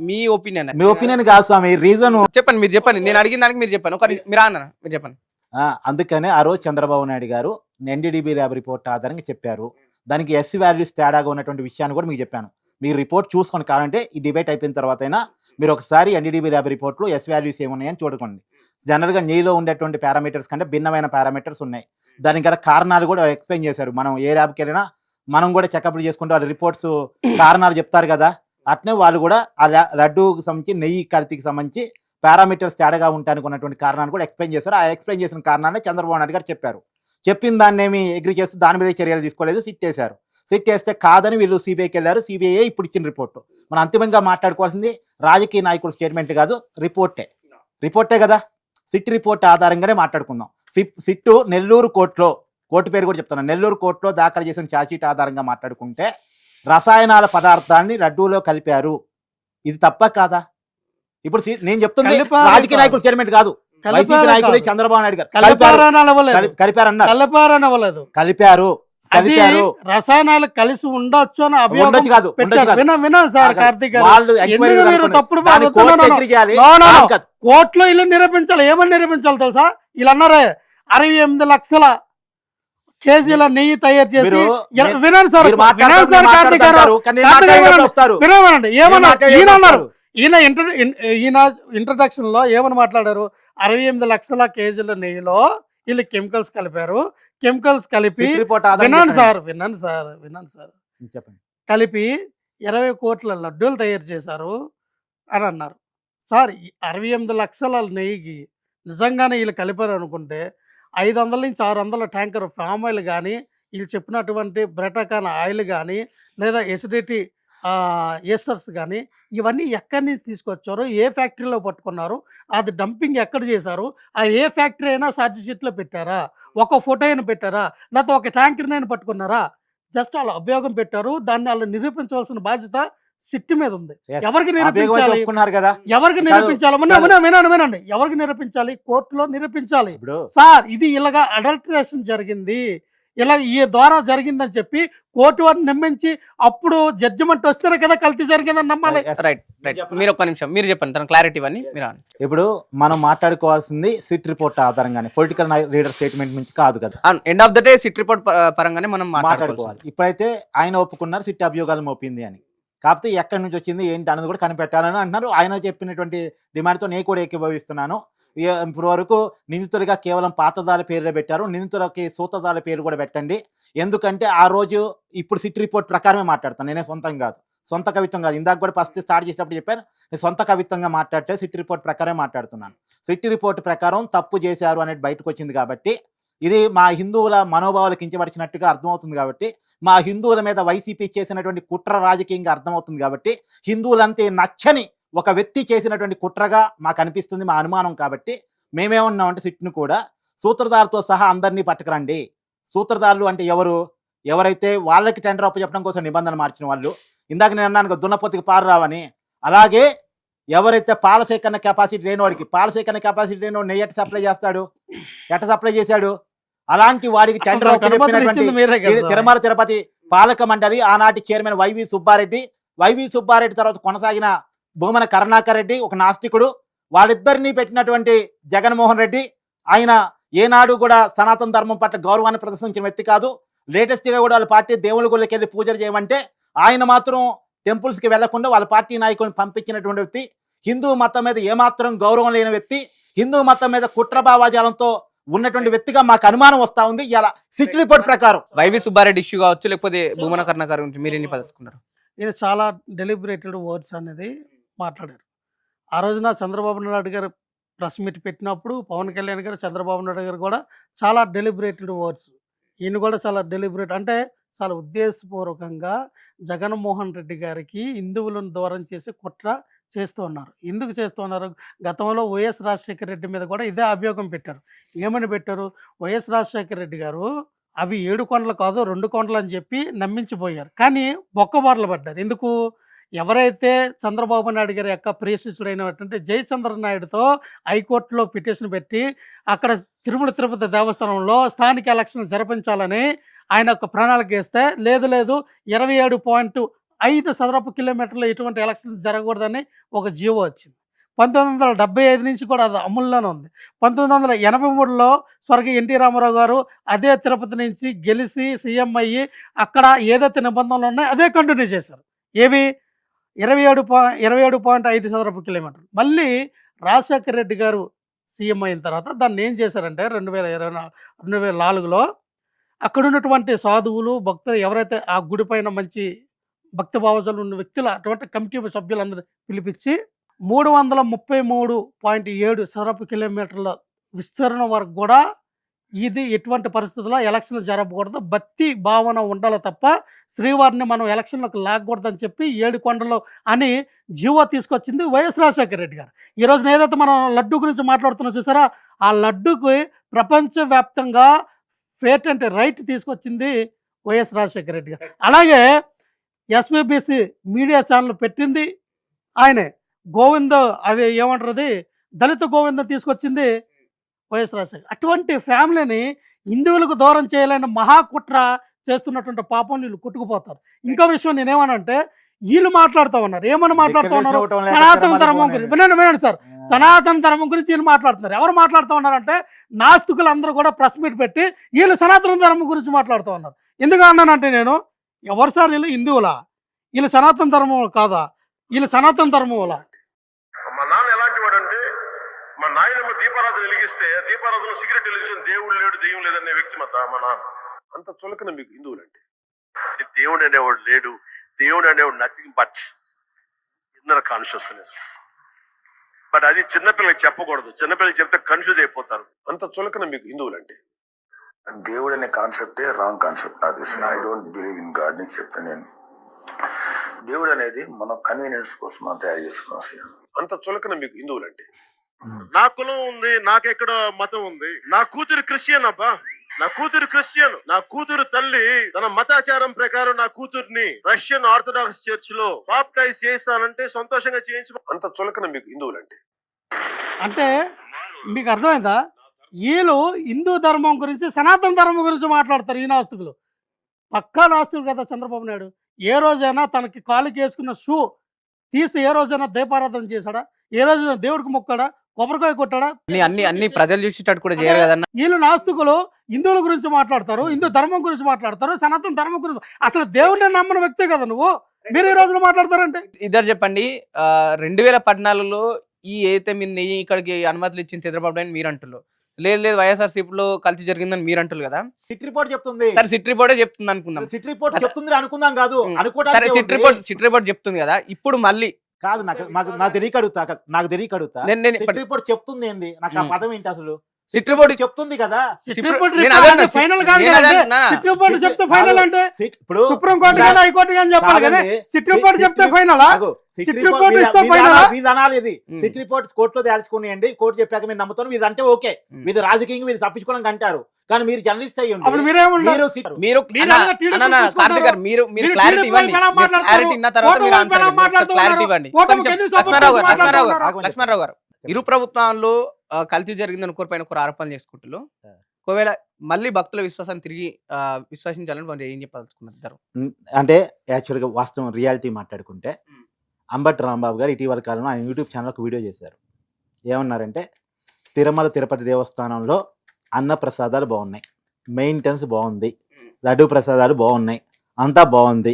మీ ఒపీనియన్. మీ ఒపీనియన్ కాదు స్వామి, రీజన్ చెప్పండి. మీరు చెప్పండి, నేను అడిగిన దానికి మీరు చెప్పండి. మీరు అన్న మీరు చెప్పండి. అందుకనే ఆ రోజు చంద్రబాబు నాయుడు గారు ఎన్డీడీబీ ల్యాబ్ రిపోర్ట్ ఆధారంగా చెప్పారు. దానికి ఎస్సీ వాల్యూస్ తేడాగా ఉన్నటువంటి విషయాన్ని కూడా మీకు చెప్పాను. మీరు రిపోర్ట్ చూసుకొని కావాలంటే ఈ డిబేట్ అయిపోయిన తర్వాత అయినా మీరు ఒకసారి ఎన్డీడీబీ ల్యాబ్ రిపోర్ట్లో ఎస్ వాల్యూస్ ఏమున్నాయని చూడకండి. జనరల్గా నీలో ఉండేటువంటి పారామీటర్స్ కంటే భిన్నమైన పారామీటర్స్ ఉన్నాయి. దానికి గల కారణాలు కూడా ఎక్స్ప్లెయిన్ చేశారు. మనం ఏ ల్యాబ్కి వెళ్ళినా మనం కూడా చెకప్లు చేసుకుంటూ వాళ్ళ రిపోర్ట్స్ కారణాలు చెప్తారు కదా, అట్నే వాళ్ళు కూడా ఆ లడ్డూకి సంబంధించి నెయ్యి కల్తీకి సంబంధించి పారామీటర్స్ తేడాగా ఉంటానికి ఉన్నటువంటి కారణాలు కూడా ఎక్స్ప్లెయిన్ చేశారు. ఆ ఎక్స్ప్లెయిన్ చేసిన కారణాన్ని చంద్రబాబు నాయుడు గారు చెప్పారు. చెప్పిన దాన్ని ఏమి ఎగ్రీ చేస్తూ దాని మీద చర్యలు తీసుకోలేదు, సిట్ వేశారు. సిట్ వేస్తే కాదని వీళ్ళు సిబిఐకి వెళ్ళారు. సిబిఐ ఇప్పుడు ఇచ్చిన రిపోర్టు. మనం అంతిమంగా మాట్లాడుకోవాల్సింది రాజకీయ నాయకుల స్టేట్మెంట్ కాదు, రిపోర్టే కదా. సిట్ రిపోర్ట్ ఆధారంగానే మాట్లాడుకుందాం. సిట్టు నెల్లూరు కోర్టు పేరు కూడా చెప్తాను, నెల్లూరు కోర్టులో దాఖలు చేసిన ఛార్జ్షీట్ ఆధారంగా మాట్లాడుకుంటే రసాయనాల పదార్థాన్ని లడ్డూలో కలిపారు. ఇది తప్ప కాదా? ఇప్పుడు నేను చెప్తుంది రాజకీయ నాయకుల స్టేట్మెంట్ కాదు, వైసీపీ నాయకులు చంద్రబాబు నాయుడు గారు కలిపారు. రసాయనాలు కలిసి ఉండొచ్చు అని విన్నాను సార్. కార్తీక్ కోర్టులో ఇల్లు నిరూపించాలి. ఏమని నిరూపించాలి తెలుసా? వీళ్ళు అన్నారే 68 లక్షల కేజీల నెయ్యి తయారు చేసి. వినండి సార్ కార్తీక్ గారు, వినమనండి. ఏమన్నా ఈయన అన్నారు, ఈయన ఇంట్రడక్షన్ లో ఏమని మాట్లాడారు? 68 లక్షల కేజీల నెయ్యిలో వీళ్ళు కెమికల్స్ కలిపారు. కెమికల్స్ కలిపి విన్నాను సార్ కలిపి 20 కోట్ల లడ్డూలు తయారు చేశారు అని అన్నారు సార్. 68 లక్షల నెయ్యికి నిజంగానే వీళ్ళు కలిపారు అనుకుంటే 500 నుంచి 600 ట్యాంకర్ ఫామ్ ఆయిల్ కానీ, వీళ్ళు చెప్పినటువంటి బ్రెటాకాన్ ఆయిల్ కానీ, లేదా ఎసిడిటీ ఎస్టర్స్ కానీ, ఇవన్నీ ఎక్కడి నుంచి తీసుకొచ్చారో, ఏ ఫ్యాక్టరీలో పట్టుకున్నారు, అది డంపింగ్ ఎక్కడ చేశారు, ఆ ఏ ఫ్యాక్టరీ అయినా ఛార్జ్ షీట్లో పెట్టారా, ఒక ఫోటో అయినా పెట్టారా, లేకపోతే ఒక ట్యాంకర్ని అయినా పట్టుకున్నారా? జస్ట్ అలా అభియోగం పెట్టారు. దాన్ని వాళ్ళు నిరూపించవలసిన బాధ్యత సిట్ మీద ఉంది. ఎవరికి నిరూపించాలి? ఎవరికి నిరూపించాలి? వినండి, ఎవరికి నిరూపించాలి? కోర్టులో నిరూపించాలి. సార్ ఇది ఇలాగా అడల్టరేషన్ జరిగింది, ఇలా ఈ ద్వారా జరిగిందని చెప్పి కోర్టు వారిని నియమించి అప్పుడు జడ్జిమెంట్ వస్తేనే కదా కల్తీ జరిగిందని నమ్మాలి. రైట్. మీరు ఒక్క నిమిషం మీరు చెప్పండి, తన క్లారిటీ అని మీరు. ఇప్పుడు మనం మాట్లాడుకోవాల్సింది సిట్ రిపోర్ట్ ఆధారంగానే, పొలిటికల్ లీడర్ స్టేట్మెంట్ నుంచి కాదు కదా. End of the day SIT report పరంగానే మనం మాట్లాడుకోవాలి. ఇప్పుడైతే ఆయన ఒప్పుకున్నారు సిట్ అభియోగాలు మోపింది అని. కాకపోతే ఎక్కడి నుంచి వచ్చింది ఏంటి అన్నది కూడా కనిపెట్టాలని అంటున్నారు. ఆయన చెప్పినటువంటి డిమాండ్తో నేను కూడా ఏకీభవిస్తున్నాను. ఇప్పటి వరకు నిందితుడిగా కేవలం పాతదాల పేర్లే పెట్టారు, నిందితులకి సూత్రధారుల పేరు కూడా పెట్టండి. ఎందుకంటే ఆ రోజు ఇప్పుడు సిట్ రిపోర్ట్ ప్రకారమే మాట్లాడతాను, నేనే సొంతం కాదు, సొంత కవిత్వం కాదు. ఇందాక కూడా ఫస్ట్ స్టార్ట్ చేసినప్పుడు చెప్పాను, నేను సొంత కవిత్వంగా మాట్లాడితే సిట్ రిపోర్ట్ ప్రకారమే మాట్లాడుతున్నాను. సిట్ రిపోర్ట్ ప్రకారం తప్పు చేశారు అనేది బయటకు వచ్చింది కాబట్టి, ఇది మా హిందువుల మనోభావాలు కించపరిచినట్టుగా అర్థమవుతుంది కాబట్టి, మా హిందువుల మీద వైసీపీ చేసినటువంటి కుట్ర రాజకీయంగా అర్థమవుతుంది కాబట్టి, హిందువులంతే నచ్చని ఒక వ్యక్తి చేసినటువంటి కుట్రగా మాకు అనిపిస్తుంది, మా అనుమానం. కాబట్టి మేమేమన్నామంటే సిట్ను కూడా సూత్రధారులతో సహా అందరినీ పట్టుకురండి. సూత్రధారులు అంటే ఎవరైతే వాళ్ళకి టెండర్ అప్పు చెప్పడం కోసం నిబంధన మార్చిన వాళ్ళు. ఇందాక నేను అన్నాను దున్నపోతికి పాలు రావని, అలాగే ఎవరైతే పాల సేకరణ కెపాసిటీ లేని వాడికి, పాల సేకరణ కెపాసిటీ లేని వాడు నెయ్యి ఎట్ట సప్లై చేస్తాడు, ఎట్ట సప్లై చేశాడు? అలాంటి వాడికి టెండర్ అప్పు చెప్పినటువంటి తిరుమల తిరుపతి పాలక మండలి ఆనాటి చైర్మన్ వైవి సుబ్బారెడ్డి తర్వాత కొనసాగిన భూమన కరుణాకర్ రెడ్డి ఒక నాస్తికుడు, వాళ్ళిద్దరినీ పెట్టినటువంటి జగన్మోహన్ రెడ్డి, ఆయన ఏనాడు కూడా సనాతన ధర్మం పట్ల గౌరవాన్ని ప్రదర్శించిన వ్యక్తి కాదు. లేటెస్ట్గా కూడా వాళ్ళ పార్టీ దేవుళ్ళ గుళ్ళకి వెళ్ళి పూజలు చేయమంటే ఆయన మాత్రం టెంపుల్స్కి వెళ్లకుండా వాళ్ళ పార్టీ నాయకులను పంపించినటువంటి వ్యక్తి. హిందూ మతం మీద ఏమాత్రం గౌరవం లేని వ్యక్తి, హిందూ మతం మీద కుట్ర భావాజాలంతో ఉన్నటువంటి వ్యక్తిగా మాకు అనుమానం వస్తా ఉంది ఇలా సిట్ రిపోర్ట్ ప్రకారం. వైవి సుబ్బారెడ్డి ఇష్యూ కావచ్చు, లేకపోతే భూమన కర్ణాకర్ గురించి మీరు ఎన్ని పదలుచుకున్నారు? ఇది చాలా డెలిబరేటెడ్ వర్డ్స్ అనేది మాట్లాడారు. ఆ రోజున చంద్రబాబు నాయుడు గారు ప్రెస్ మీట్ పెట్టినప్పుడు పవన్ కళ్యాణ్ గారు, చంద్రబాబు నాయుడు గారు కూడా చాలా డెలిబరేటెడ్ వర్డ్స్, ఈయన కూడా చాలా డెలిబరేట్ అంటే చాలా ఉద్దేశపూర్వకంగా జగన్మోహన్ రెడ్డి గారికి హిందువులను దూరం చేసి కుట్ర చేస్తూ ఉన్నారు. ఎందుకు చేస్తూ ఉన్నారు? గతంలో వైఎస్ రాజశేఖర రెడ్డి మీద కూడా ఇదే అభియోగం పెట్టారు. ఏమని పెట్టారు? వైఎస్ రాజశేఖర రెడ్డి గారు అవి 7 కొండలు కాదు 2 కొండలు అని చెప్పి నమ్మించిపోయారు. కానీ బొక్కబాటలు పడ్డారు. ఎందుకు? ఎవరైతే చంద్రబాబు నాయుడు గారి యొక్క ప్రియశిష్యుడైనటువంటి జయచంద్ర నాయుడుతో హైకోర్టులో పిటిషన్ పెట్టి అక్కడ తిరుమల తిరుపతి దేవస్థానంలో స్థానిక ఎలక్షన్ జరిపించాలని ఆయన ఒక ప్రణాళిక వేస్తే, లేదు 27.5 చదరపు కిలోమీటర్లు ఎటువంటి ఎలక్షన్ జరగకూడదని ఒక జీవో వచ్చింది. 1975 నుంచి కూడా అది అమల్లోనే ఉంది. 1983లో స్వర్గీయ ఎన్టీ రామారావు గారు అదే తిరుపతి నుంచి గెలిచి సీఎం అయ్యి అక్కడ ఏదైతే నిబంధనలు ఉన్నాయో అదే కంటిన్యూ చేశారు. ఏవి? 27.5 చదరపు కిలోమీటర్లు. మళ్ళీ రాజశేఖర రెడ్డి గారు సీఎం అయిన తర్వాత దాన్ని ఏం చేశారంటే 2024లో అక్కడ ఉన్నటువంటి సాధువులు, భక్తులు ఎవరైతే ఆ గుడి పైన మంచి భక్తి భావజాలు ఉన్న వ్యక్తులు అటువంటి కమిటీ సభ్యులందరూ పిలిపించి 333.7 చదరపు కిలోమీటర్ల విస్తరణ వరకు కూడా ఇది ఎటువంటి పరిస్థితుల్లో ఎలక్షన్లు జరగకూడదు, భక్తి భావన ఉండాలి తప్ప శ్రీవారిని మనం ఎలక్షన్లకు లాగకూడదని చెప్పి 7 కొండలు అని జీవో తీసుకొచ్చింది వైఎస్ రాజశేఖర రెడ్డి గారు. ఈరోజు ఏదైతే మనం లడ్డు గురించి మాట్లాడుతున్నాం చూసారా, ఆ లడ్డుకి ప్రపంచవ్యాప్తంగా పేటెంట్ రైట్ తీసుకొచ్చింది వైఎస్ రాజశేఖర రెడ్డి గారు. అలాగే ఎస్వీబీసీ మీడియా ఛానల్ పెట్టింది ఆయనే. గోవింద అది ఏమంటారు, అది దళిత గోవిందం తీసుకొచ్చింది వైఎస్ రాజశేఖర్. అటువంటి ఫ్యామిలీని హిందువులకు దూరం చేయాలని మహాకుట్ర చేస్తున్నటువంటి పాపం వీళ్ళు కొట్టుకుపోతారు. ఇంకో విషయం నేనేమనంటే, వీళ్ళు మాట్లాడుతూ ఉన్నారు, ఏమని మాట్లాడుతూ ఉన్నారు? సనాతన ధర్మం గురించి. వినండి సార్, సనాతన ధర్మం గురించి వీళ్ళు మాట్లాడుతున్నారు. ఎవరు మాట్లాడుతూ ఉన్నారంటే నాస్తికులు అందరూ కూడా ప్రెస్ మీట్ పెట్టి వీళ్ళు సనాతన ధర్మం గురించి మాట్లాడుతూ ఉన్నారు. ఎందుకు అన్నానంటే, నేను ఎవరు సార్ వీళ్ళు? హిందువులా? వీళ్ళు సనాతన ధర్మం కాదా? వీళ్ళు సనాతన ధర్మంలా? మా నాన్న ఎలాంటి వాడు అంటే, మా నాయనమ్మ దీపారాధన వెలిగిస్తే దీపారాధన సిగరెట్ వెలిగించిన దేవుడు లేడు దెయ్యం లేదనే వ్యక్తి మా నాన్న. అంత చులకన మీకు హిందువులంటే. దేవుడు అనేవాడు లేడు, దేవుడు అనేవాడు nothing but inner consciousness. But అది చిన్నపిల్లలకి చెప్పకూడదు, చిన్నపిల్లలకి చెప్తే కన్ఫ్యూజ్ అయిపోతారు. అంత చులకన మీకు హిందువులంటే. దేవుడు అనే కాన్సెప్టే రాంగ్ కాన్సెప్ట్. నాకు తెలిసిన I don't believe in God అని చెప్తాను నేను. దేవుడు అనేది మనం కన్వీనియన్స్ కోసం మనం తయారు చేసుకున్నాం. అంత చులకన మీకు హిందువులంటే. నా కులం ఉంది, నాకెక్కడ మతం ఉంది. నా కూతురు క్రిస్టియన్ అబ్బా, నా కూతురు క్రిస్టియన్. నా కూతురు తల్లి తన మతాచారం ప్రకారం నా కూతుర్ని రష్యన్ ఆర్థడాక్స్ చర్చ్ లో బాప్టైజ్ చేస్తానంటే సంతోషంగా చేయించు. అంత చులకన మీకు హిందువులంటే. అంటే మీకు అర్థమైందా? వీళ్ళు హిందూ ధర్మం గురించి, సనాతన ధర్మం గురించి మాట్లాడతారు. ఈ నాస్తికులు పక్కా నాస్తికులు కదా చంద్రబాబు నాయుడు. ఏ రోజైనా తనకి కాలుకి వేసుకున్న షూ తీసి ఏ రోజైనా దీపారాధన చేశాడా? ఏ రోజైనా దేవుడికి మొక్కాడా? కొబ్బరికాయ కొట్టాడా? అన్ని ప్రజలు చూసేటట్టు కూడా చేయరు కదన్న. వీళ్ళు నాస్తికులు హిందువుల గురించి మాట్లాడతారు, హిందూ ధర్మం గురించి మాట్లాడతారు, సనాతన ధర్మం గురించి. అసలు దేవుడిని నమ్మని వ్యక్తే కదా నువ్వు. మీరు ఈ రోజున మాట్లాడతారంటే ఇద్దరు చెప్పండి. 2014లో ఈ అయితే మీరు ఇక్కడికి అనుమతులు ఇచ్చిన చంద్రబాబు నాయుడు మీరు అంటున్నారు, లేదు వైఎస్ఆర్సీపీలో కలిసి జరిగిందని మీరు అంటున్నారు కదా. సిట్ రిపోర్ట్ చెప్తుంది. సరే సిట్ రిపోర్టే చెప్తుంది అనుకుందాం. సిట్ రిపోర్ట్ చెప్తుంది అనుకుందాం కాదు, సరే అనుకోవడానికి సిట్ రిపోర్ట్ చెప్తుంది కదా. ఇప్పుడు మళ్ళీ కాదు, నాకు తెలియక అడుగుతా. సిట్ రిపోర్ట్ చెప్తుంది ఏంది? నాకు ఆ పదం ఏంటి అసలు? సిట్ రిపోర్ట్ చెప్తుంది కదా. ఫైనల్ కాదు కదా. సిట్ రిపోర్ట్ చెప్తే ఫైనల్ అంటే ఇప్పుడు సుప్రీం కోర్టు కానీ హైకోర్టు కానీ చెప్పాలి కదా. సిట్ రిపోర్ట్ చెప్తే ఫైనల్, సిట్ రిపోర్ట్ ఇస్తే ఫైనల్. వీళ్ళు అనాలి ఇది. సిట్ రిపోర్ట్ కోర్టులో తేల్చుకునేయండి, కోర్టు చెప్పాక మీరు నమ్ముతాను ఇది అంటే ఓకే. వీళ్ళు రాజకీయంగా మీరు తప్పించుకోవడానికి అంటారు, కానీ మీరు జర్నలిస్ట్ అయ్యండి. లక్ష్మణరావు గారు, ఇరు ప్రభుత్వాల్లో కల్తీ జరిగిందని ఒకరిపైన ఒకరు ఆరోపణలు చేసుకుంటున్నారు. ఒకవేళ మళ్ళీ భక్తుల విశ్వాసాన్ని తిరిగి విశ్వసించాలని వాళ్ళు ఏం చెప్పాల్సుకున్నారు? అంటే యాక్చువల్గా వాస్తవం రియాలిటీ మాట్లాడుకుంటే, అంబటి రాంబాబు గారు ఇటీవల కాలంలో ఆయన యూట్యూబ్ ఛానల్ ఒక వీడియో చేశారు. ఏమన్నారంటే, తిరుమల తిరుపతి దేవస్థానంలో అన్న ప్రసాదాలు బాగున్నాయి, మెయింటెనెన్స్ బాగుంది, లడ్డు ప్రసాదాలు బాగున్నాయి, అంతా బాగుంది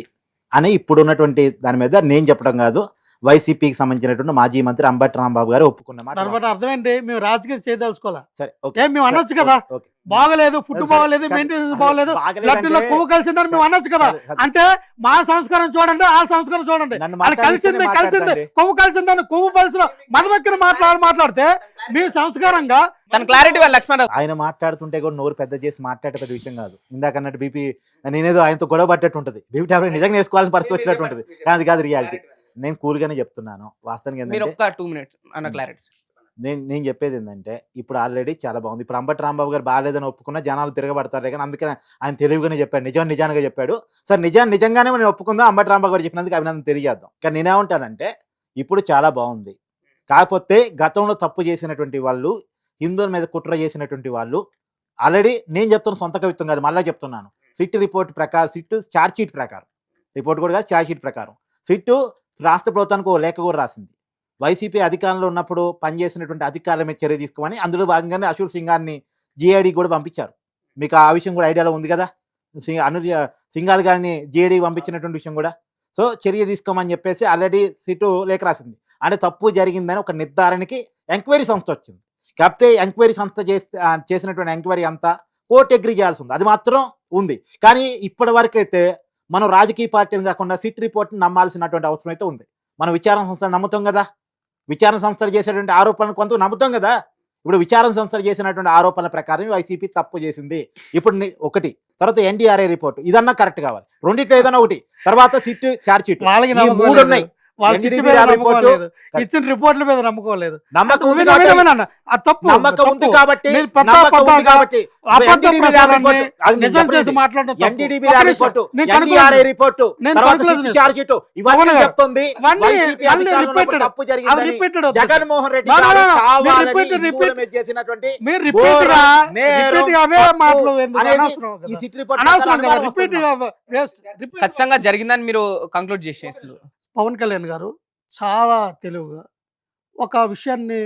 అని ఇప్పుడు ఉన్నటువంటి దాని మీద నేను చెప్పడం కాదు, వైసీపీకి సంబంధించినటువంటి మాజీ మంత్రి అంబటి రాంబాబు గారు ఒప్పుకున్న మాట దాని బట్టి అర్థం ఏంటి, మేము రాజకీయం చేయదలుచుకోవాలా? సరే ఓకే ఏం మేము అనొచ్చు కదా, ఓకే. బాగలేదు, ఫుడ్ సరే, బాగలేదు, సరే, మెయింటెనెన్స్ సరే, బాగలేదు, బాగలేదంటే- లడ్డులో కొవ్వు కలిసిందని మేము అనొచ్చు కదా. సరే, అంటే మా సంస్కారం చూడండి, ఆ సంస్కారం చూడండి, నన్ను అది కలిసింది మాట్లాడిస్తేనే మాట్లాడతాండి. కొవ్వు కలిసిందని కొవ్వు కలిసిన మధుమక్కిన మాట్లాడితే మీరు సంస్కారంగా తన క్లారిటీ వాళ్ళు లక్ష్మణరావు ఆయన మాట్లాడుతుంటే కూడా నోరు పెద్ద చేసి మాట్లాడే పెద్ద విషయం కాదు. ఇందాక అన్నట్టు బీపీ నేనేదో ఆయనతో గొడవ పట్టేట్టు ఉంటుంది, బీపీ టాబ్లెట్ నిజంగా వేసుకోవాలని పరిస్థితి వచ్చినట్టు ఉంటుంది. కానీ అది కాదు రియాలిటీ. నేను కూల్గానే చెప్తున్నాను. వాస్తవానికి మీరు ఏంటంటే ఒక్క 2 minutes అన్న క్లారిటీ. నేను చెప్పేది ఏంటంటే ఇప్పుడు ఆల్రెడీ చాలా బాగుంది. ఇప్పుడు అంబటి రాంబాబు గారు బాగాలేదని ఒప్పుకున్నా జనాలు తిరగబడతారు, కానీ అందుకని ఆయన తెలివిగానే చెప్పాడు, నిజంగా చెప్పాడు. సార్ నిజంగానే మనం ఒప్పుకుందాం, అంబటి రాంబాబు గారు చెప్పినందుకు అభినందన తెలియజేద్దాం. కానీ నేనేమంటానంటే ఇప్పుడు చాలా బాగుంది, కాకపోతే గతంలో తప్పు చేసినటువంటి వాళ్ళు, హిందువుల మీద కుట్ర చేసినటువంటి వాళ్ళు ఆల్రెడీ నేను చెప్తున్న సొంత కవిత్వం కాదు, మళ్ళీ చెప్తున్నాను. సిట్ రిపోర్ట్ ప్రకారం, సిట్ ఛార్జ్ షీట్ ప్రకారం, రిపోర్ట్ కూడా కాదు ఛార్జ్ షీట్ ప్రకారం సిట్టు రాష్ట్ర ప్రభుత్వానికి ఓ లేఖ కూడా రాసింది. వైసీపీ అధికారంలో ఉన్నప్పుడు పనిచేసినటువంటి అధికారుల మీద చర్య తీసుకోమని. అందులో భాగంగానే అశూర్ సింగార్ని జీఐడి కూడా పంపించారు. మీకు ఆ విషయం కూడా ఐడియాలో ఉంది కదా, సింగాల్ గారిని జీఐడి పంపించినటువంటి విషయం కూడా. సో చర్య తీసుకోమని చెప్పేసి ఆల్రెడీ సిట్టు లేఖ రాసింది. అంటే తప్పు జరిగిందని ఒక నిర్ధారణకి ఎంక్వైరీ సంస్థ వచ్చింది. కాకపోతే ఎంక్వైరీ సంస్థ చేసినటువంటి ఎంక్వైరీ అంతా కోర్టు అగ్రీ చేయాల్సి ఉంది, అది మాత్రం ఉంది. కానీ ఇప్పటి వరకు అయితే మనం రాజకీయ పార్టీలు కాకుండా సిట్ రిపోర్ట్ని నమ్మాల్సినటువంటి అవసరం అయితే ఉంది. మనం విచారణ సంస్థలు నమ్ముతాం కదా, విచారణ సంస్థలు చేసేటువంటి ఆరోపణలు కొంత నమ్ముతాం కదా. ఇప్పుడు విచారణ సంస్థలు చేసినటువంటి ఆరోపణల ప్రకారం వైసీపీ తప్పు చేసింది. ఇప్పుడు ఒకటి, తర్వాత ఎన్డీఆర్ఐ రిపోర్ట్, ఇదన్నా కరెక్ట్ కావాలి. రెండిట్లో ఏదైనా ఒకటి, తర్వాత సిట్ ఛార్జ్ షీట్, వాళ్ళకి ఈ మూడు ఉన్నాయి. వాళ్ళ సిట్ మీద నమ్మకం లేదు, ఇచ్చిన రిపోర్ట్ల మీద నమ్మకం లేదు. నమ్మకం ఉంది వినండి, కాబట్టి- వినండి, అది తప్పు, నమ్మకం ఉంది తప్పు. కాబట్టి మీరు పెద్ద నమ్మకం ఉంది పెద్దగా కాబట్టి అబద్ధ NDDB ప్రచారాన్ని రిపోర్టు, అది నేను నిజం చేసి చెప్పేది. మాట్లాడడం తప్పు. ఎన్డీడీబీ ఒక్క నిమిషం, రిపోర్టు, నేను ఎన్డీఆర్ఐ కనుక్కోలేదు. రిపోర్టు, నేను తర్వాత కనుక్కోలేదు. సిట్ ఛార్జ్ షీట్, ఇవన్నీ అవును కదా. చెప్తుంది ఇవన్నీ వైసీపీ మళ్ళీ అధికారంలో ఉన్నప్పుడు repeated. తప్పు అది జరిగిందని repeated అవుతుంది. జగన్మోహన్ రెడ్డి No, no, గారు no, no. కావాలని మీరు repeat, హిందువుల repeat. మీద చేసినటువంటి మీరు రిపీట్ గా నేరం, రిపీట్ గా అవే తప్పు మాటలు ఎందుకు అనేది అనవసరం ఈ కదా. సిట్ రిపోర్ట్ అనవసరం ప్రకారం కదా, అనుమానం రిపీట్ వస్తుంది. గా వేస్ట్. రిపీట్. ఖచ్చితంగా జరిగిందని మీరు కంక్లూడ్ చేసేసారు. పవన్ కళ్యాణ్ గారు చాలా తెలివిగా ఒక విషయాన్ని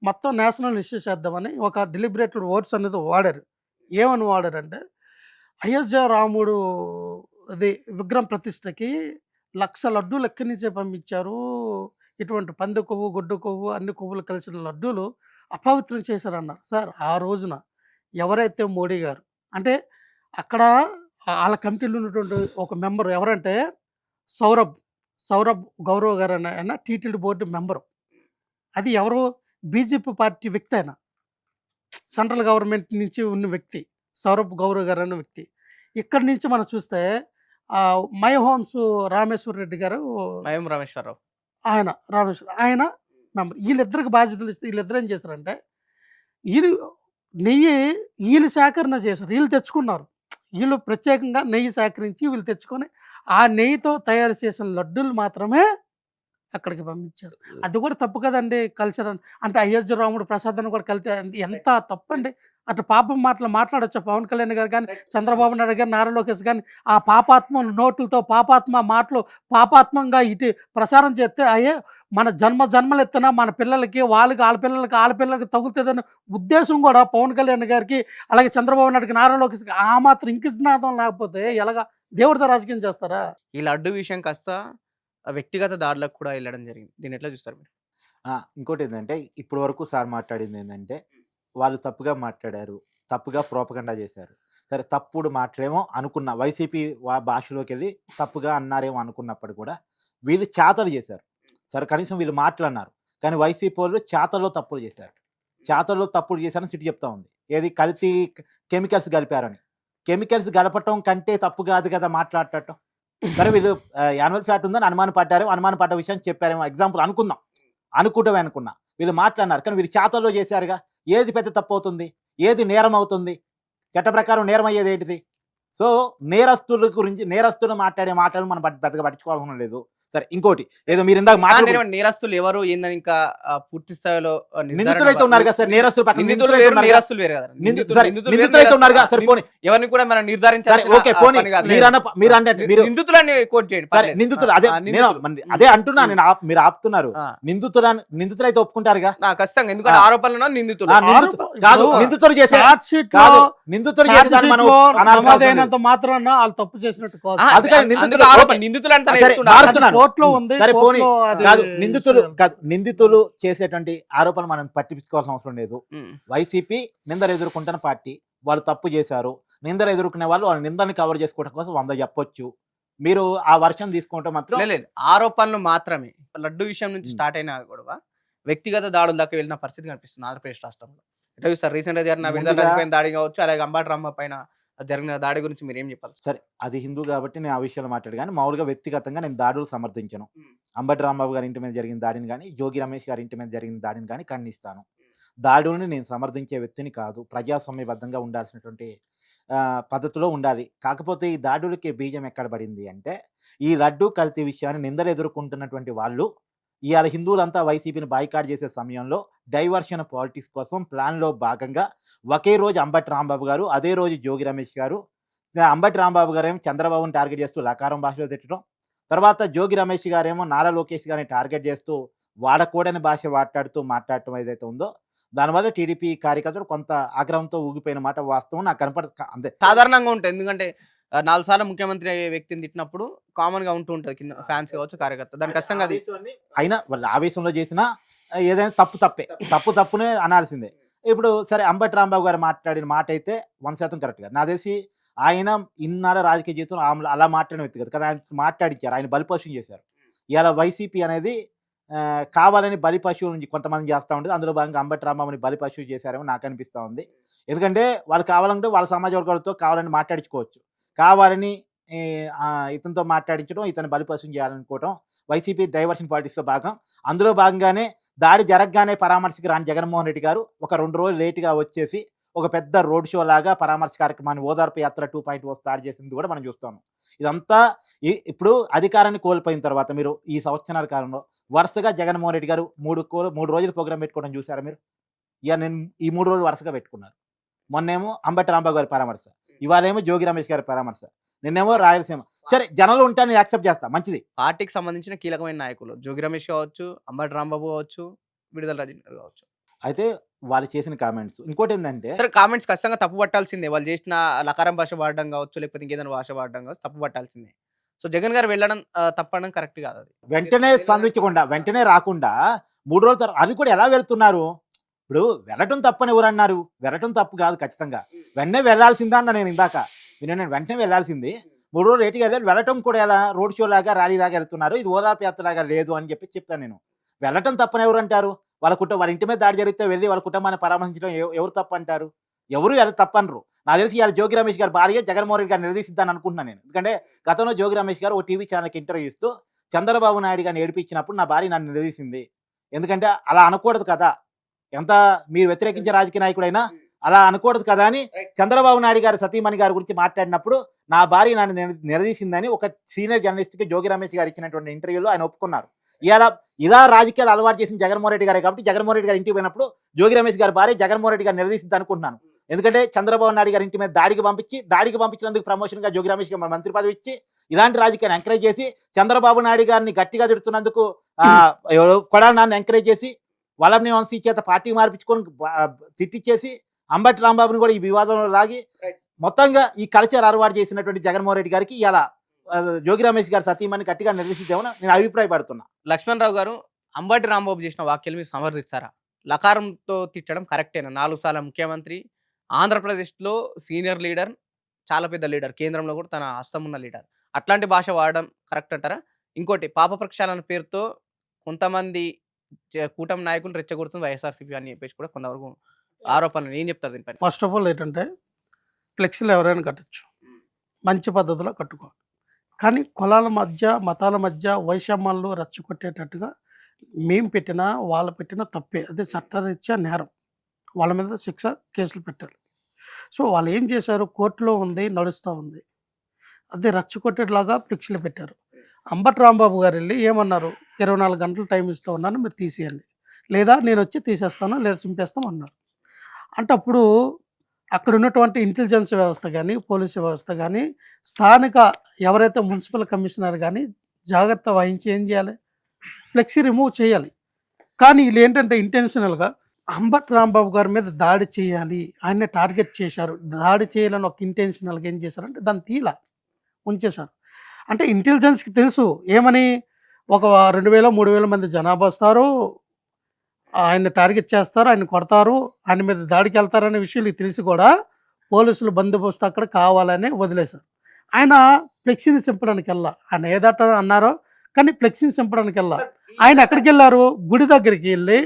మొత్తం నేషనల్ ఇష్యూ చేద్దామని ఒక డెలిబరేటెడ్ వర్డ్స్ అనేది వాడారు. ఏమని వాడారంటే, అయోధ్య రాముడు అది విగ్రహం ప్రతిష్టకి 1,00,000 లడ్డూలు ఎక్కడి నుంచే పంపించారు, ఇటువంటి పంది కొవ్వు, గొడ్డు కొవ్వు, అన్ని కొవ్వులు కలిసిన లడ్డూలు అపవిత్రం చేశారన్నారు. సార్ ఆ రోజున ఎవరైతే మోడీ గారు అంటే అక్కడ వాళ్ళ కమిటీలో ఉన్నటువంటి ఒక మెంబర్ ఎవరంటే సౌరభ్ గౌరవ్ గారు ఆయన టీటీడీ బోర్డు మెంబరు. అది ఎవరు, బీజేపీ పార్టీ వ్యక్తి, ఆయన సెంట్రల్ గవర్నమెంట్ నుంచి ఉన్న వ్యక్తి సౌరభ్ గౌరవ్ గారు అనే వ్యక్తి. ఇక్కడి నుంచి మనం చూస్తే మై హోమ్స్ రామేశ్వర రెడ్డి గారు, మయం రామేశ్వరరావు, ఆయన మెంబర్. వీళ్ళిద్దరికి బాధ్యతలు ఇస్తే వీళ్ళిద్దరు ఏం చేశారంటే, వీళ్ళు నెయ్యి వీళ్ళు సేకరణ చేశారు, వీళ్ళు తెచ్చుకున్నారు. వీళ్ళు ప్రత్యేకంగా నెయ్యి సేకరించి వీళ్ళు తెచ్చుకొని ఆ నెయ్యితో తయారు చేసిన లడ్డూలు మాత్రమే అక్కడికి పంపించారు. అది కూడా తప్పు కదండి కల్చర్. అంటే అయోధ్య రాముడు ప్రసాదాన్ని కూడా కలితే ఎంత తప్పండి. అటు పాపం మాటలు మాట్లాడొచ్చా పవన్ కళ్యాణ్ గారు కానీ, చంద్రబాబు నాయుడు గారు, నారా లోకేష్ కానీ? ఆ పాపాత్మ నోట్లతో పాపాత్మ మాటలు పాపాత్మంగా ఇటు ప్రసారం చేస్తే అయ్యే మన జన్మలు ఎత్తున మన పిల్లలకి వాళ్ళ పిల్లలకి తగులుతుందనే ఉద్దేశం కూడా పవన్ కళ్యాణ్ గారికి, అలాగే చంద్రబాబు నాయుడుకి, నారా లోకేష్కి ఆ మాత్రం ఇంకిజ్ఞాతం లేకపోతే ఎలాగా దేవుడితో రాజకీయం చేస్తారా? ఈ లడ్డు విషయం కాస్త వ్యక్తిగత దాడులకు కూడా వెళ్ళడం జరిగింది. దీన్ని ఎట్లా చూస్తారు మీరు? ఇంకోటి ఏంటంటే, ఇప్పటి వరకు సార్ మాట్లాడింది ఏంటంటే, వాళ్ళు తప్పుగా మాట్లాడారు, తప్పుగా ప్రోపగండా చేశారు. సరే తప్పుడు మాటలేమో అనుకున్న వైసీపీ భాషలోకి వెళ్ళి తప్పుగా అన్నారేమో అనుకున్నప్పుడు కూడా వీళ్ళు చేతలు చేశారు. సరే కనీసం వీళ్ళు మాట్లాడినారు, కానీ వైసీపీ వాళ్ళు చేతల్లో తప్పులు చేశారు. చేతల్లో తప్పులు చేశారని సిటీ చెప్తా ఉంది. ఏది కల్తీ కెమికల్స్ కలిపారని. కెమికల్స్ కలపటం కంటే తప్పు కాదు కదా మాట్లాడటం. సరే వీళ్ళు యాన్యువల్ ఫ్యాట్ ఉందని అనుమాన పడ్డ విషయం చెప్పారేమో, ఎగ్జాంపుల్ అనుకున్నా వీళ్ళు మాట్లాడినారు, కానీ వీళ్ళు చేతల్లో చేశారుగా. ఏది పెద్ద తప్పు అవుతుంది, ఏది నేరం అవుతుంది? చట్ట ప్రకారం నేరం అయ్యేది ఏంటిది? సో నేరస్తులు మాట్లాడే మాటలు మనం పెద్దగా పట్టించుకోవాల్సిన లేదు. సరే ఇంకోటి, ఏదో మీరు ఇందాక మాట్లాడారు నేరస్తులు ఎవరు ఏందని ఇంకా పూర్తి స్థాయిలో నిందితులు అయితే ఉన్నారు కదా సార్, నేరస్తులు పక్కన నిందితులు వేరు, నేరస్తులు వేరు కదా. నిందితులు అయితే ఉన్నారు కదా సార్. పోనీ ఎవరిని కూడా మనం నిర్ధారించాలి. ఓకే పోనీ మీరు అంటే మీరు నిందితులని కోట్ చేయండి. సరే నిందితులు అదే అంటున్నా నేను, మీరు ఆపుతున్నారు. నిందితులు అయితే ఒప్పుకుంటారుగా ఖచ్చితంగా, ఎందుకంటే ఆరోపణలు నిందితులు కాదు, నిందితులు చేశారు. నిందితులు చేశారు మనం అనాల్సిన చేసినంత మాత్రాన వాళ్ళు తప్పు చేసినట్టు కాదు. ఆ, అది కాదు, అందుకు నిందితులు ఆరోపణ, ఓకే. నిందితులు అంతా సరే, నేర్చుకున్నారు. మారుస్తున్నారు. అది కోర్టులో ఉంది, సరే, పోనీ కోర్టులో అది కాదు, నిందితులు చేయాలి. కాదు, నిందితులు చేసేటువంటి ఆరోపణలు మనం పట్టించుకోవాల్సిన అవసరం లేదు. ఉమ్. వైసీపీ నిందలు ఎదుర్కొంటున్న పార్టీ, వాళ్ళు తప్పు చేశారు, నిందలు ఎదుర్కొనే వాళ్ళు వాళ్ళ నిందని కవర్ చేసుకోవడం కోసం 100 చెప్పొచ్చు. మీరు ఆ వర్షం తీసుకుంటే మాత్రం లేదు, ఆరోపణలు మాత్రమే. లడ్డు విషయం నుంచి స్టార్ట్ అయినా కూడా వ్యక్తిగత దాడుల దాకా వెళ్ళిన పరిస్థితి కనిపిస్తుంది ఆంధ్రప్రదేశ్ రాష్ట్రంలో. ఎట్లా చూస్తారు? రీసెంట్ గా జరిగిన విడుదల ముందుగా- రాజుపైన దాడి కావచ్చు, అలాగే అంబటి రాంబ పైన జరిగిన దాడి గురించి మీరు ఏం చెప్పాలి? సరే, అది హిందూ కాబట్టి నేను ఆ విషయాలు మాట్లాడు, కానీ మామూలుగా వ్యక్తిగతంగా నేను దాడులు సమర్థించను. ఉమ్. అంబటి రాంబాబు గారి ఇంటి మీద జరిగిన దాడిని కానీ, జోగి రమేష్ గారి ఇంటి మీద జరిగిన దాడిని కానీ ఖండిస్తాను. దాడుల్ని నేను సమర్థించే వ్యక్తిని కాదు. ప్రజాస్వామ్యబద్ధంగా ఉండాల్సినటువంటి పద్ధతిలో ఉండాలి. కాకపోతే ఈ దాడులకి బీజం ఎక్కడ పడింది అంటే, ఈ లడ్డు కల్తీ విషయాన్ని నిందలు ఎదుర్కొంటున్నటువంటి వాళ్ళు ఇవాళ హిందువులంతా వైసీపీని బాయ్కాట్ చేసే సమయంలో డైవర్షన్ పాలిటిక్స్ కోసం ప్లాన్లో భాగంగా ఒకే రోజు అంబటి రాంబాబు గారు, అదే రోజు జోగి రమేష్ గారు, అంబటి రాంబాబు గారేమో చంద్రబాబుని టార్గెట్ చేస్తూ లకారం భాషలో తిట్టడం, తర్వాత జోగి రమేష్ గారేమో నారా లోకేష్ గారిని టార్గెట్ చేస్తూ వాడకూడని భాష మాట్లాడటం ఏదైతే ఉందో, దానివల్ల టీడీపీ కార్యకర్తలు కొంత ఆగ్రహంతో ఊగిపోయిన మాట వాస్తవం నాకు అంతే. సాధారణంగా ఉంటుంది, ఎందుకంటే 4 సార్లు ముఖ్యమంత్రి అయ్యే వ్యక్తిని తిట్టినప్పుడు కామన్ గా ఉంటూ ఉంటుంది కింద ఫ్యాన్స్ కావచ్చు, కార్యకర్త. దాని ఖచ్చితంగా అది అయినా వాళ్ళ ఆవేశంలో చేసిన ఏదైనా తప్పునే అనాల్సిందే. ఇప్పుడు సరే, అంబటి రాంబాబు గారు మాట్లాడిన మాట అయితే 100% కరెక్ట్గా నాకు తెలిసి ఆయన ఇన్నాళ్ళ రాజకీయ జీవితం అలా మాట్లాడిన వ్యక్తి కదా, కానీ ఆయన మాట్లాడించారు, ఆయన బలిపశువుని చేశారు. ఇవాళ వైసీపీ అనేది కావాలని బలిపశువు నుంచి కొంతమంది చేస్తూ ఉంటుంది. అందులో భాగంగా అంబటి రాంబాబుని బలిపశువు చేశారేమో నాకు అనిపిస్తూ ఉంది. ఎందుకంటే వాళ్ళు కావాలంటే వాళ్ళ సమాజ వర్గాలతో కావాలని మాట్లాడించుకోవచ్చు, కావాలని ఇతనితో మాట్లాడించడం, ఇతను బలిపశువుని చేయాలనుకోవడం వైసీపీ డైవర్షన్ పాలిటిక్స్లో భాగం. అందులో భాగంగానే దాడి జరగగానే పరామర్శకు రాని జగన్మోహన్ రెడ్డి గారు ఒక 2 రోజులు లేటుగా వచ్చేసి ఒక పెద్ద రోడ్ షో లాగా పరామర్శ కార్యక్రమాన్ని ఓదార్పు యాత్ర 2.0 స్టార్ట్ చేసింది కూడా మనం చూస్తాము. ఇదంతా ఇప్పుడు అధికారాన్ని కోల్పోయిన తర్వాత మీరు ఈ సంవత్సరాల కాలంలో వరుసగా జగన్మోహన్ రెడ్డి గారు 3 రోజులు ప్రోగ్రాం పెట్టుకోవడం చూసారా మీరు? ఇక నేను ఈ 3 రోజులు వరుసగా పెట్టుకున్నారు. మొన్నేమో అంబటి రాంబాబు గారి పరామర్శ, ఇవాళేమో జోగి రమేష్ గారి పరామర్శ, నిన్నేమో రాయలసీమ. సరే, జనంలో ఉంటాను, యాక్సెప్ట్ చేస్తా, మంచిది. పార్టీకి సంబంధించిన కీలకమైన నాయకులు జోగి రమేష్ కావచ్చు, అంబటి రాంబాబు కావచ్చు, విడుదల రాజేందర్ కావచ్చు. అయితే వాళ్ళు చేసిన కామెంట్స్ ఇంకోటి ఏంటంటే, సరే, కామెంట్స్ ఖచ్చితంగా తప్పు పట్టాల్సిందే. వాళ్ళు చేసిన లకారం భాష వాడడం కావచ్చు, లేకపోతే ఇంకేదైనా భాష వాడడం కావచ్చు, తప్పు పట్టాల్సిందే. సో జగన్ గారు వెళ్ళడం తప్పడం కరెక్ట్ కాదు. అది వెంటనే స్పందించకుండా, వెంటనే రాకుండా 3 రోజుల తర్వాత అది కూడా ఎలా వెళ్తున్నారు? ఇప్పుడు వెళ్ళటం తప్పని ఎవరు అన్నారు? వెళ్ళటం తప్పు కాదు, ఖచ్చితంగా వెంటనే వెళ్ళాల్సిందా అన్న నేను ఇందాక. నేను వెంటనే వెళ్ళాల్సింది, 3 రోజులు లేటుగా వెళ్ళాలి. వెళ్ళటం కూడా ఎలా రోడ్ షో లాగా, ర్యాలీ లాగా వెళ్తున్నారు, ఇది ఓదార్పు యాత్ర లాగా లేదు అని చెప్పాను నేను. వెళ్ళటం తప్పని ఎవరు అంటారు? వాళ్ళ ఇంటి మీద దాడి జరిగితే వెళ్ళి వాళ్ళ కుటుంబాన్ని పరామర్శించడం ఎవరు తప్పు అంటారు? ఎవరు ఎలా తప్పనరు. నాకు తెలిసి ఇవాళ జోగి రమేష్ గారు భార్య జగన్మోహన్ రెడ్డి గారు నిలదీసిద్దాని అనుకుంటున్నాను నేను. ఎందుకంటే గతంలో జోగి రమేష్ గారు ఒక టీవీ ఛానల్కి ఇంటర్వ్యూ ఇస్తూ చంద్రబాబు నాయుడు గారిని ఏడిపించినప్పుడు నా భార్య నన్ను నిలదీసింది, ఎందుకంటే అలా అనకూడదు కదా, ఎంత మీరు వ్యతిరేకించే రాజకీయ నాయకుడైనా అలా అనకూడదు కదా అని చంద్రబాబు నాయుడు గారు సతీమణి గారి గురించి మాట్లాడినప్పుడు నా భార్య నన్ను నిలదీసిందని ఒక సీనియర్ జర్నలిస్ట్కి జోగి రమేష్ గారు ఇచ్చినటువంటి ఇంటర్వ్యూలో ఆయన ఒప్పుకున్నారు. ఇలా రాజకీయాలు అలవాటు చేసిన జగన్మోహన్ రెడ్డి గారే కాబట్టి జగన్మోహన్ రెడ్డి గారి ఇంటికి పోయినప్పుడు జోగి రమేష్ గారి భార్య జగన్మోహన్ రెడ్డి గారు నిలదీసింది అనుకుంటున్నాను. ఎందుకంటే చంద్రబాబు నాయుడు గారి ఇంటి మీద దాడికి పంపించినందుకు ప్రమోషన్గా జోగి రమేష్ గారు మంత్రి పదవి ఇచ్చి ఇలాంటి రాజకీయాన్ని ఎంకరేజ్ చేసి చంద్రబాబు నాయుడు గారిని గట్టిగా తిడుతున్నందుకు కొడాలి నాన్న ఎంకరేజ్ చేసి వల్లభనేని వంశీ చేత పార్టీ మార్పించుకొని తిట్టిచ్చేసి అంబటి రాంబాబుని కూడా ఈ వివాదంలో లాగి మొత్తంగా ఈ కల్చర్ అలవాటు చేసినటువంటి జగన్మోహన్ రెడ్డి గారికి ఇలా జోగి రమేష్ గారు సతీమణి గట్టిగా నిలదీసిద్దామని నేను అభిప్రాయపడుతున్నా. లక్ష్మణ్ రావు గారు, అంబటి రాంబాబు చేసిన వ్యాఖ్యలు మీరు సమర్థిస్తారా? లకారంతో తిట్టడం కరెక్టేనా? 4 సార్ల ముఖ్యమంత్రి, ఆంధ్రప్రదేశ్లో సీనియర్ లీడర్, చాలా పెద్ద లీడర్, కేంద్రంలో కూడా తన హస్తం ఉన్న లీడర్, అట్లాంటి భాష వాడడం కరెక్ట్ అంటారా? ఇంకోటి, పాప ప్రక్షాళన పేరుతో కొంతమంది కూటమి నాయకులు రెచ్చగొడుతుంది వైఎస్ఆర్సీపీ అని చెప్పేసి కూడా కొంతవరకు ఆరోపణలు, ఏం చెప్తారు దీనిపైన? ఫస్ట్ ఆఫ్ ఆల్ ఏంటంటే, ఫ్లెక్సీలు ఎవరైనా కట్టచ్చు, మంచి పద్ధతిలో కట్టుకోవాలి. కానీ కులాల మధ్య, మతాల మధ్య వైషమ్యాలు రెచ్చగొట్టేటట్టుగా మేము పెట్టినా వాళ్ళు పెట్టినా తప్పే, అది చట్టరీత్యా నేరం, వాళ్ళ మీద శిక్ష కేసులు పెట్టాలి. సో వాళ్ళు ఏం చేశారు, కోర్టులో ఉంది, నడుస్తూ ఉంది, అది రెచ్చగొట్టేలాగా ఫ్లెక్సీలు పెట్టారు. అంబటి రాంబాబు గారు వెళ్ళి ఏమన్నారు, 24 గంటలు టైం ఇస్తూ ఉన్నాను, మీరు తీసేయండి, లేదా నేను వచ్చి తీసేస్తాను, లేదా చింపేస్తాం అన్నారు. అంటే అప్పుడు అక్కడ ఉన్నటువంటి ఇంటెలిజెన్స్ వ్యవస్థ కానీ, పోలీసు వ్యవస్థ కానీ, స్థానిక ఎవరైతే మున్సిపల్ కమిషనర్ కానీ జాగ్రత్త వహించి ఏం చేయాలి, ఫ్లెక్సీ రిమూవ్ చేయాలి. కానీ వీళ్ళు ఏంటంటే ఇంటెన్షనల్గా అంబటి రాంబాబు గారి మీద దాడి చేయాలి, ఆయన్ని టార్గెట్ చేశారు, దాడి చేయాలని ఒక ఇంటెన్షనల్గా ఏం చేశారంటే దాన్ని తీలా ఉంచేశారు. అంటే ఇంటెలిజెన్స్కి తెలుసు ఏమని, ఒక 2000 3000 మంది జనాభా వస్తారు, ఆయన్ని టార్గెట్ చేస్తారు, ఆయన కొడతారు, ఆయన మీద దాడికి వెళ్తారనే విషయాలు తెలిసి కూడా పోలీసులు బందోబస్తు అక్కడ కావాలని వదిలేశారు. ఆయన ఫ్లెక్సీని చింపడానికి వెళ్ళా, ఆయన ఏదట అన్నారో కానీ ఫ్లెక్సీని చింపడానికి వెళ్ళా. ఆయన ఎక్కడికి వెళ్ళారు, గుడి దగ్గరికి వెళ్ళి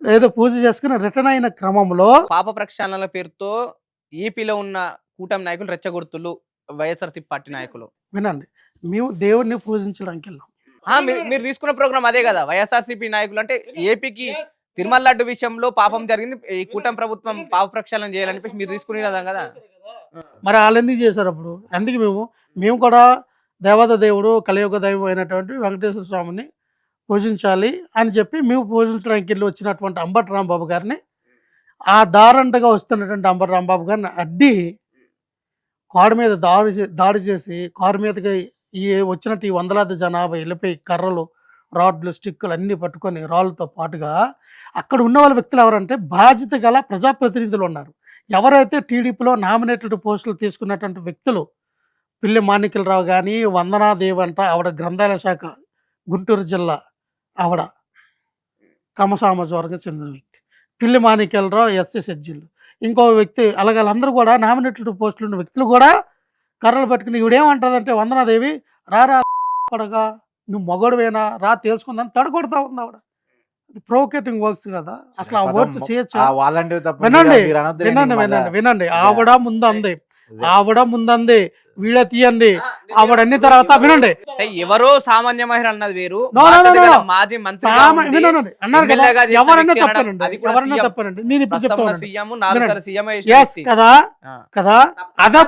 ఏదో పూజ చేసుకుని రిటర్న్ అయిన క్రమంలో పాప ప్రక్షాళనల పేరుతో ఏపీలో ఉన్న కూటమి నాయకులు రెచ్చగొడుతులు వైఎస్ఆర్సీపీ పార్టీ నాయకులు. వినండి, మేము దేవుడిని పూజించడానికి వెళ్ళాం. మీరు తీసుకున్న ప్రోగ్రామ్ అదే కదా, వైఎస్ఆర్సీపీ నాయకులు అంటే ఏపీకి తిరుమల లడ్డు విషయంలో పాపం జరిగింది, ఈ కూటమి ప్రభుత్వం పాప ప్రక్షాళన చేయాలని చెప్పేసి మీరు తీసుకునే కదా. మరి వాళ్ళు ఎందుకు చేశారు అప్పుడు? అందుకే మేము కూడా దేవత దేవుడు కలియుగ దైవం అయినటువంటి వెంకటేశ్వర స్వామిని పూజించాలి అని చెప్పి మేము పూజించడానికి వెళ్ళి వచ్చినటువంటి అంబటి రాంబాబు గారిని, ఆ దారంటగా వస్తున్నటువంటి అంబటి రాంబాబు గారిని అడ్డి కారు మీద దాడి చేసి కారు మీదకి ఈ వచ్చినట్టు ఈ వందలాది జనాభా వెళ్ళిపోయి కర్రలు, రాడ్లు, స్టిక్కులు అన్నీ పట్టుకొని రాళ్ళతో పాటుగా అక్కడ ఉన్న వాళ్ళ వ్యక్తులు ఎవరంటే బాధ్యత గల ప్రజాప్రతినిధులు ఉన్నారు. ఎవరైతే టీడీపీలో నామినేటెడ్ పోస్టులు తీసుకున్నటువంటి వ్యక్తులు, పిల్లి మాణిక్యలరావు కానీ, వందనాదేవి అంట, ఆవిడ గ్రంథాలయ శాఖ గుంటూరు జిల్లా, ఆవిడ కమ్మ సామాజిక వర్గం చెందిన వ్యక్తి, పిల్లి మాణిక్యలరావు ఎస్సీ షెడ్యూల్, ఇంకో వ్యక్తి, అలాగే వాళ్ళందరూ కూడా నామినేటెడ్ పోస్టులు ఉన్న వ్యక్తులు కూడా కర్రలు పట్టుకుని ఇవిడేమంటుందంటే, వందనాదేవి రారా పడగా నువ్వు మొగడువేనా రా తెలుసుకుందని తడగొడతా ఉంది ఆవిడ. అది ప్రొవోకేటింగ్ వర్క్స్ కదా, అసలు ఆ వర్క్స్ చేయొచ్చా? వినండి వినండి వినండి వినండి, ఆవిడ ముందంది వీడియో తీయండి, ఆవిడ అన్ని తర్వాత వినండి. ఎవరో సామాన్య మహిళ అన్నది వేరు, మాజీ మంత్రి అన్నారు కదా, ఎవరన్నా తప్పనండి నేను ఇప్పుడు చెప్తాను కదా కదా. అదే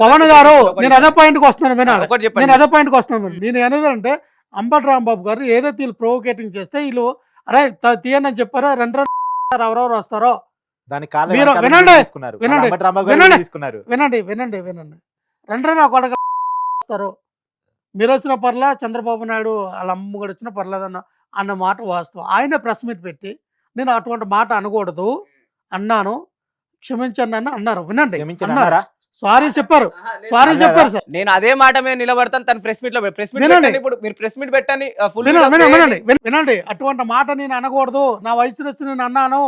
పవన్ గారు, నేను అదే పాయింట్కి వస్తున్నాను వినాలి, నేను అదే పాయింట్కి వస్తున్నాను. నేను అనేది అంటే అంబటి రాంబాబు గారు ఏదైతే వీళ్ళు ప్రొవోకేటింగ్ చేస్తే వీళ్ళు అరే తీయండి అని చెప్పారో, ఎవరెవరు వస్తారో వినండి రండి నా కొడక వస్తారు, మీరు వచ్చిన పర్లా, చంద్రబాబు నాయుడు వాళ్ళ అమ్మ కూడా వచ్చిన అన్న మాట వాస్తవం. ఆయన ప్రెస్ మీట్ పెట్టి నేను అటువంటి మాట అనకూడదు అన్నాను, క్షమించండి అని అన్నారు. వినండి, సారీ చెప్పారు సార్. నేను అదే మాట మీద నిలబడతాను. తన ప్రెస్ మీట్ లో ఇప్పుడు మీరు ప్రెస్ మీట్ పెట్టండి. వినండి, అటువంటి మాట నేను అనకూడదు, నా వయసు వచ్చి నేను అన్నాను,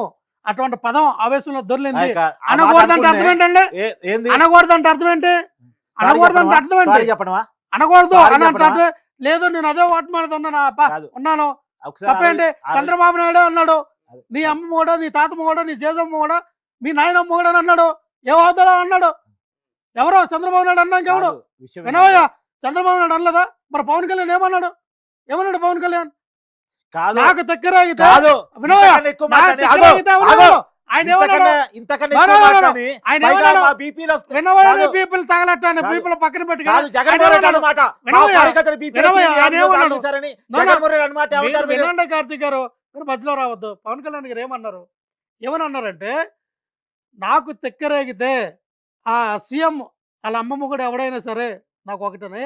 అటువంటి పదం ఆవేశంలో దొరికింది. అనకూడదంటే అర్థం ఏంటండి? అనకూడదంటే అర్థం ఏంటి? అనకూడదంటే అర్థం ఏంటి? అనకూడదు అని అంటే లేదు, నేను అదే వాటి మీద ఉన్నాను. తప్పేంటి? చంద్రబాబు నాయుడు అన్నాడు, నీ అమ్మ కూడా, నీ తాతమ్మ కూడా, నీ జేజమ్మ కూడా, మీ నాయనమ్మ కూడా అన్నాడు. ఏ హోదాలో అన్నాడు? ఎవరో చంద్రబాబు నాయుడు అన్నాక ఎవడు వినవయ్యా? చంద్రబాబు నాయుడు అనలేదా? మరి పవన్ కళ్యాణ్ ఏమన్నాడు? పవన్ కళ్యాణ్ నాకు దగ్గర తగలట్టాను బీపీలో పక్కన పెట్టి కార్తీక్ గారు మీరు మధ్యలో రావద్దు. పవన్ కళ్యాణ్ గారు ఏమని అన్నారంటే, నాకు తెక్కరేగితే ఆ సీఎం వాళ్ళ అమ్మమ్మ కూడా ఎవడైనా సరే నాకు ఒకటనే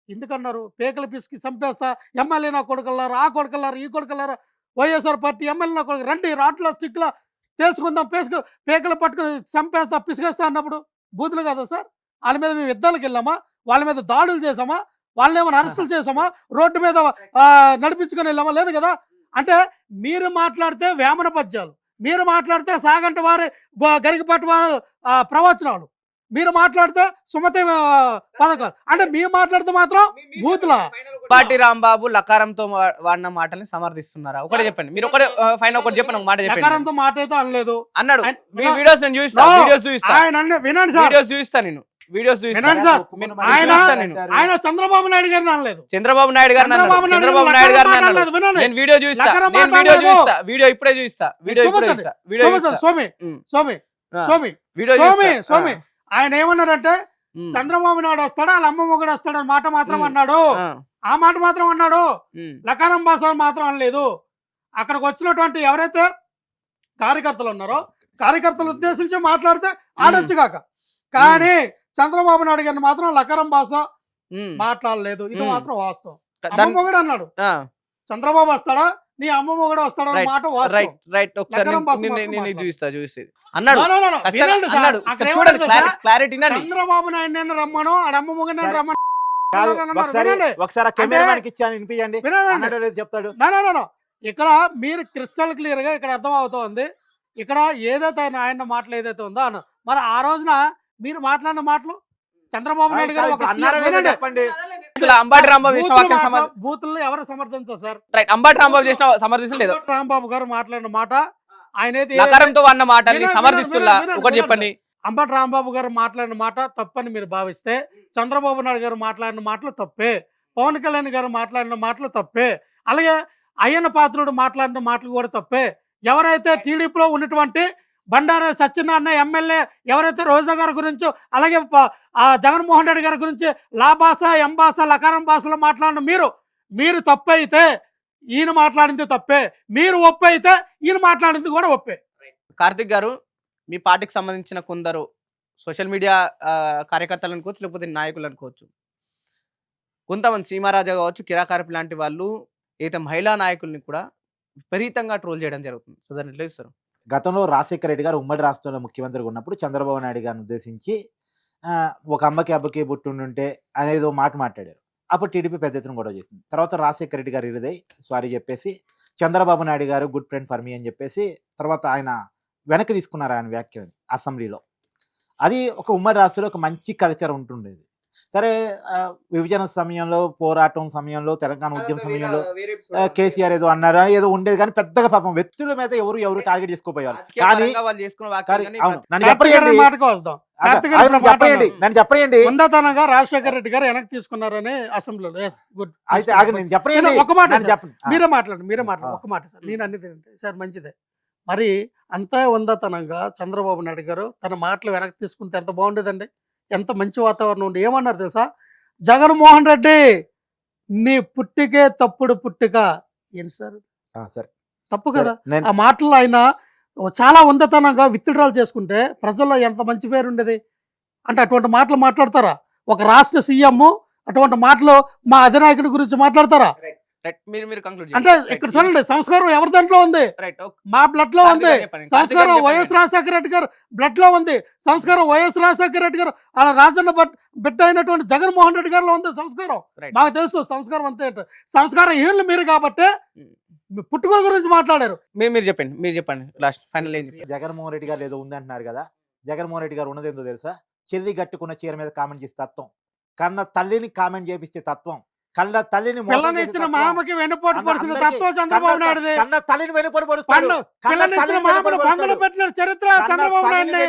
ఎందుకన్నారు, పేకలు పిసికి చంపేస్తా, ఎమ్మెల్యే నా కొడుకల్లారు, ఆ కొడుకల్లారు, ఈ కొడుకల్లారు, వైఎస్ఆర్ పార్టీ ఎమ్మెల్యే నా కొడుకు, రండి రాట్ల స్టిక్లా తెలుసుకుందాం, పేకలు పట్టుకుని చంపేస్తా, పిసిగేస్తా అన్నప్పుడు బూతులు కదా సార్? వాళ్ళ మీద మేము యుద్ధాలకు వెళ్ళామా? వాళ్ళ మీద దాడులు చేసామా? వాళ్ళని ఏమైనా అరెస్టులు చేసామా? రోడ్డు మీద నడిపించుకొని వెళ్ళామా? లేదు కదా. అంటే మీరు మాట్లాడితే వేమన పద్యాలు, మీరు మాట్లాడితే సాగంటి వారి గరికపాటి వారి ప్రవచనాలు, మీరు మాట్లాడితే సుమతి పథకాలు, అంటే మీరు మాట్లాడితే మాత్రం బూతులా. పార్టీ రాంబాబు లకారంతో వాడిన మాటల్ని సమర్థిస్తున్నారా? ఒకటే చెప్పండి, మీరు ఒకటే ఫైనల్ ఒకటి చెప్పండి, ఒక మాట చెప్పండి. లకారంతో మాట అయితే అనలేదు అన్నాడు. మీ వీడియోస్ నేను చూపిస్తాను, వినండి సార్, వీడియోస్ చూపిస్తాను నేను, వీడియోస్ వినండి సార్. ఆయన చంద్రబాబు నాయుడు గారిని అనలేదు, చంద్రబాబు నాయుడు గారిని అన్నాడు. నేను వీడియో చూపిస్తా, వీడియో ఇప్పుడే చూపిస్తా, సోమి ఆయన ఏమన్నారంటే, చంద్రబాబు నాయుడు వస్తాడు, వాళ్ళ అమ్మమ్మ కూడా వస్తాడు మాట మాత్రం అన్నాడు. ఆ మాట మాత్రం అన్నాడు, లకారం భాష మాత్రం అనలేదు. అక్కడికి వచ్చినటువంటి ఎవరైతే కార్యకర్తలు ఉన్నారో కార్యకర్తలు ఉద్దేశించి మాట్లాడితే ఆడొచ్చు కాక, కానీ చంద్రబాబు నాయుడు గారిని మాత్రం లకారం భాష మాట్లాడలేదు. ఇది మాత్రం వాస్తవం. అమ్మమ్మ కూడా అన్నాడు, చంద్రబాబు వస్తాడా, నీ అమ్మమ్మ కూడా వస్తాడు రైట్ మాట రైట్ రైట్ ఒకసారి లక్కరం బాస్ మాత్రం నేను మాట్లాడు. చూపిస్తుంది అన్నాడు ఖచ్చితంగా వినండి సార్. అన్నాడు అక్కడ ఒకసారి చూడండి ఏమన్నాడు తెలుసా? క్లారిటీ చంద్రబాబు నాయుడు రమ్మను ఆడమ్మమ్మ సరే. రమ్మను కాదు, అన్నారు. ఒకసారి వినండి. ఒకసారి కెమెరామెన్కి ఇచ్చాను వినిపించండి, వినండి. అన్నాడో లేదో చెప్తాడు. నో ఇక్కడ మీరు క్రిస్టల్ క్లియర్ గా ఇక్కడ అర్థం అవుతోంది. ఇక్కడ ఏదైతే ఆయన మాటలు ఏదైతే ఉందో అన్న మరి ఆ రోజున మీరు మాట్లాడిన మాటలు చంద్రబాబు నాయుడు గారు ఒక అన్నారో లేదో వినండి. చెప్పండి. అంబాటి రాంబాబు చేసిన వాక్యం సమర్థ బూతుల్ని ఎవరు సమర్థించారు సార్? రైట్ అంబాటి రాంబాబు చేసిన సమర్థించలేదు రాంబాబు గారు మాట్లాడిన మాట ఆయన నకరంతో అన్న మాటల్ని వినండి, సమర్థిస్తున్నా వినండి, ఒకటి వినండి చెప్పండి. అంబటి రాంబాబు గారు మాట్లాడిన మాట తప్పని మీరు భావిస్తే చంద్రబాబు నాయుడు గారు మాట్లాడిన మాటలు తప్పే, పవన్ కళ్యాణ్ గారు మాట్లాడిన మాటలు తప్పే, అలాగే అయ్యన్న పాత్రుడు మాట్లాడిన మాటలు కూడా తప్పే. ఎవరైతే టీడీపీలో ఉన్నటువంటి బండారు సత్యనారాయణ ఎమ్మెల్యే ఎవరైతే రోజా గారి గురించో అలాగే జగన్మోహన్ రెడ్డి గారి గురించి లా భాష ఎం భాష లకారం భాషలో మాట్లాడిన మీరు తప్పు అయితే ఈయన మాట్లాడింది తప్పే, మీరు ఒప్పు అయితే ఈయన మాట్లాడింది కూడా ఒప్పే. కార్తిక్ గారు మీ పార్టీకి సంబంధించిన కొందరు సోషల్ మీడియా కార్యకర్తలు అనుకోవచ్చు లేకపోతే నాయకులు అనుకోవచ్చు, కొంతమంది సీమారాజా కావచ్చు కిరాకారపు లాంటి వాళ్ళు అయితే మహిళా నాయకుల్ని కూడా విపరీతంగా ట్రోల్ చేయడం జరుగుతుంది. సో దాన్ని ఎట్లా చూస్తారు? గతంలో రాజశేఖర రెడ్డి గారు ఉమ్మడి రాష్ట్రంలో ముఖ్యమంత్రిగా ఉన్నప్పుడు చంద్రబాబు నాయుడు గారిని ఉద్దేశించి ఒక అమ్మకి అబ్బకి బుట్టుండుంటే అనేది ఒక మాట మాట్లాడారు. అప్పుడు టీడీపీ పెద్ద ఎత్తున గొడవ చేసింది. తర్వాత రాజశేఖర రెడ్డి గారు ఇరుదై సారీ చెప్పేసి చంద్రబాబు నాయుడు గారు గుడ్ ఫ్రెండ్ ఫర్ మీ అని చెప్పేసి తర్వాత ఆయన వెనక్కి తీసుకున్నారు ఆయన వ్యాఖ్యని అసెంబ్లీలో. అది ఒక ఉమ్మడి రాష్ట్రంలో ఒక మంచి కల్చర్ ఉంటుండేది. సరే విభజన సమయంలో పోరాటం సమయంలో తెలంగాణ ఉద్యమ సమయంలో కేసీఆర్ ఏదో అన్నారా ఏదో ఉండేది కానీ పెద్దగా పాపం వ్యక్తుల మీద ఎవరు టార్గెట్ చేసుకోపోయారు. కానీ అవును నన్ను చెప్పండి చెప్పండి ఉందతనంగా రాజశేఖర రెడ్డి గారు వెనక్కి తీసుకున్నారని అసెంబ్లీలో. అయితే ఆగి నేను చెప్పండి ఒక మాట చెప్పండి మీరే మాట్లాడు ఒక మాట సార్. నేను అన్ని సార్ మంచిదే. మరి అంతా ఉందతనంగా చంద్రబాబు నాయుడు గారు తన మాటలు వెనక్కి తీసుకుంటే ఎంత బాగుండేదండి, ఎంత మంచి వాతావరణం ఉండి. ఏమన్నారు తెలుసా? జగన్మోహన్ రెడ్డి నీ పుట్టికే తప్పుడు పుట్టిక. ఏంటి సార్ సరే తప్పు కదా? ఆ మాటల్లో ఆయన చాలా ఉందతనంగా విత్డ్రాల్ చేసుకుంటే ప్రజల్లో ఎంత మంచి పేరు ఉండేది. అంటే అటువంటి మాటలు మాట్లాడతారా ఒక రాష్ట్ర సీఎం? అటువంటి మాటలు మా అధినాయకుడి గురించి మాట్లాడతారా? అంటే ఇక్కడ చూడండి, సంస్కారం ఎవరి దాంట్లో ఉంది? మా బ్లడ్ లో ఉంది సంస్కారం. వైఎస్ రాజశేఖర రెడ్డి గారు బ్లడ్ లో ఉంది సంస్కారం. వైఎస్ రాజశేఖర రెడ్డి గారు అలా రాజన్న బిడ్డ అయినటువంటి జగన్మోహన్ రెడ్డి గారిలో ఉంది సంస్కారం. మాకు తెలుసు సంస్కారం అంతే. సంస్కారం ఏళ్ళు మీరు కాబట్టి పుట్టుకల గురించి మాట్లాడారు. మీరు చెప్పండి లాస్ట్ ఫైనల్ ఏం చెప్పారు? జగన్మోహన్ రెడ్డి గారు ఏదో ఉంది అంటున్నారు కదా. జగన్మోహన్ రెడ్డి గారు ఉన్నది ఏందో తెలుసా? చెల్లి కట్టుకున్న చీర మీద కామెంట్ చేసే తత్వం, కన్న తల్లిని కామెంట్ చేపిస్తే తత్వం, కళ్ళ తల్లిని పిల్లనిచ్చిన మామకి వెన్నుపోటు పొడిచిన తత్వం చంద్రబాబు నాయుడుది. కన్న తల్లిని వెన్నుపోటు పిల్లనిచ్చిన మామను బంధులు పెట్టిన చరిత్ర చంద్రబాబు నాయుడు.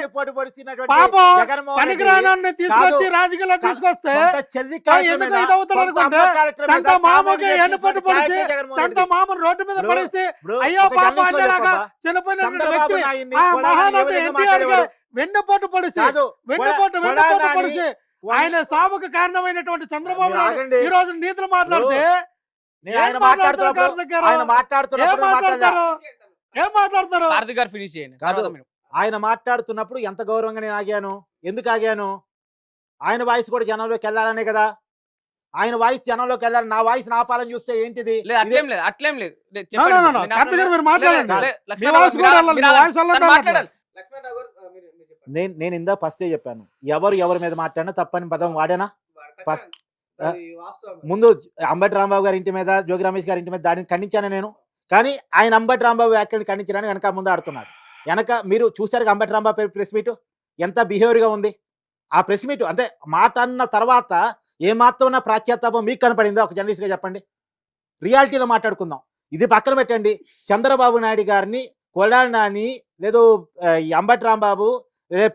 పాపం పనికిరానాన్ని తీసుకొచ్చి రాజకీయాల్లో తీసుకొస్తే ఎందుకు ఇది అవుతుంది అనుకుంటే సంత మామకి వెన్నుపోటు పొడిచి సంత మామను రోడ్డు మీద పడేసి అయ్యో పాప అనేలాగా చనిపోయిన వ్యక్తి ఆ మహానటి ఎన్టీఆర్ కి వెన్నుపోటు పొడిచి ఆయన సాగుకు కారణమైనటువంటి చంద్రబాబు నాయుడు ఈ రోజు నీతులు మాట్లాడితే ఏం మాట్లాడతారు? ఆయన మాట్లాడుతున్నప్పుడు ఎంత గౌరవంగా నేను ఆగాను. ఎందుకు ఆగాను? ఆయన వాయిస్ కూడా జనంలోకి వెళ్ళాలనే కదా. ఆయన వాయిస్ జనంలోకి వెళ్ళాలి. నా వాయిస్ ఆపాలని చూస్తే ఏంటిది? అట్లేం లేదు. నేను ఇందా ఫస్టే చెప్పాను, ఎవరి మీద మాట్లాడినా తప్పని పదం వాడానా? ఫస్ట్ ముందు అంబటి రాంబాబు గారి ఇంటి మీద జోగి రమేష్ గారి ఇంటి మీద దాడిని ఖండించాను నేను. కానీ ఆయన అంబటి రాంబాబు వ్యాఖ్యలను ఖండించడానికి వెనక ముందు ఆడుతున్నాడు. వెనక మీరు చూసారు అంబటి రాంబాబు ప్రెస్ మీట్ ఎంత బిహేవియర్గా ఉంది. ఆ ప్రెస్ మీట్ అంటే మాట అన్న తర్వాత ఏమాత్రం ఉన్న ప్రాచ్యాతాపం మీకు కనపడిందా? ఒక జర్నలిస్ట్గా చెప్పండి. రియాలిటీలో మాట్లాడుకుందాం. ఇది పక్కన పెట్టండి. చంద్రబాబు నాయుడు గారిని కొడాలి నాని లేదు అంబటి రాంబాబు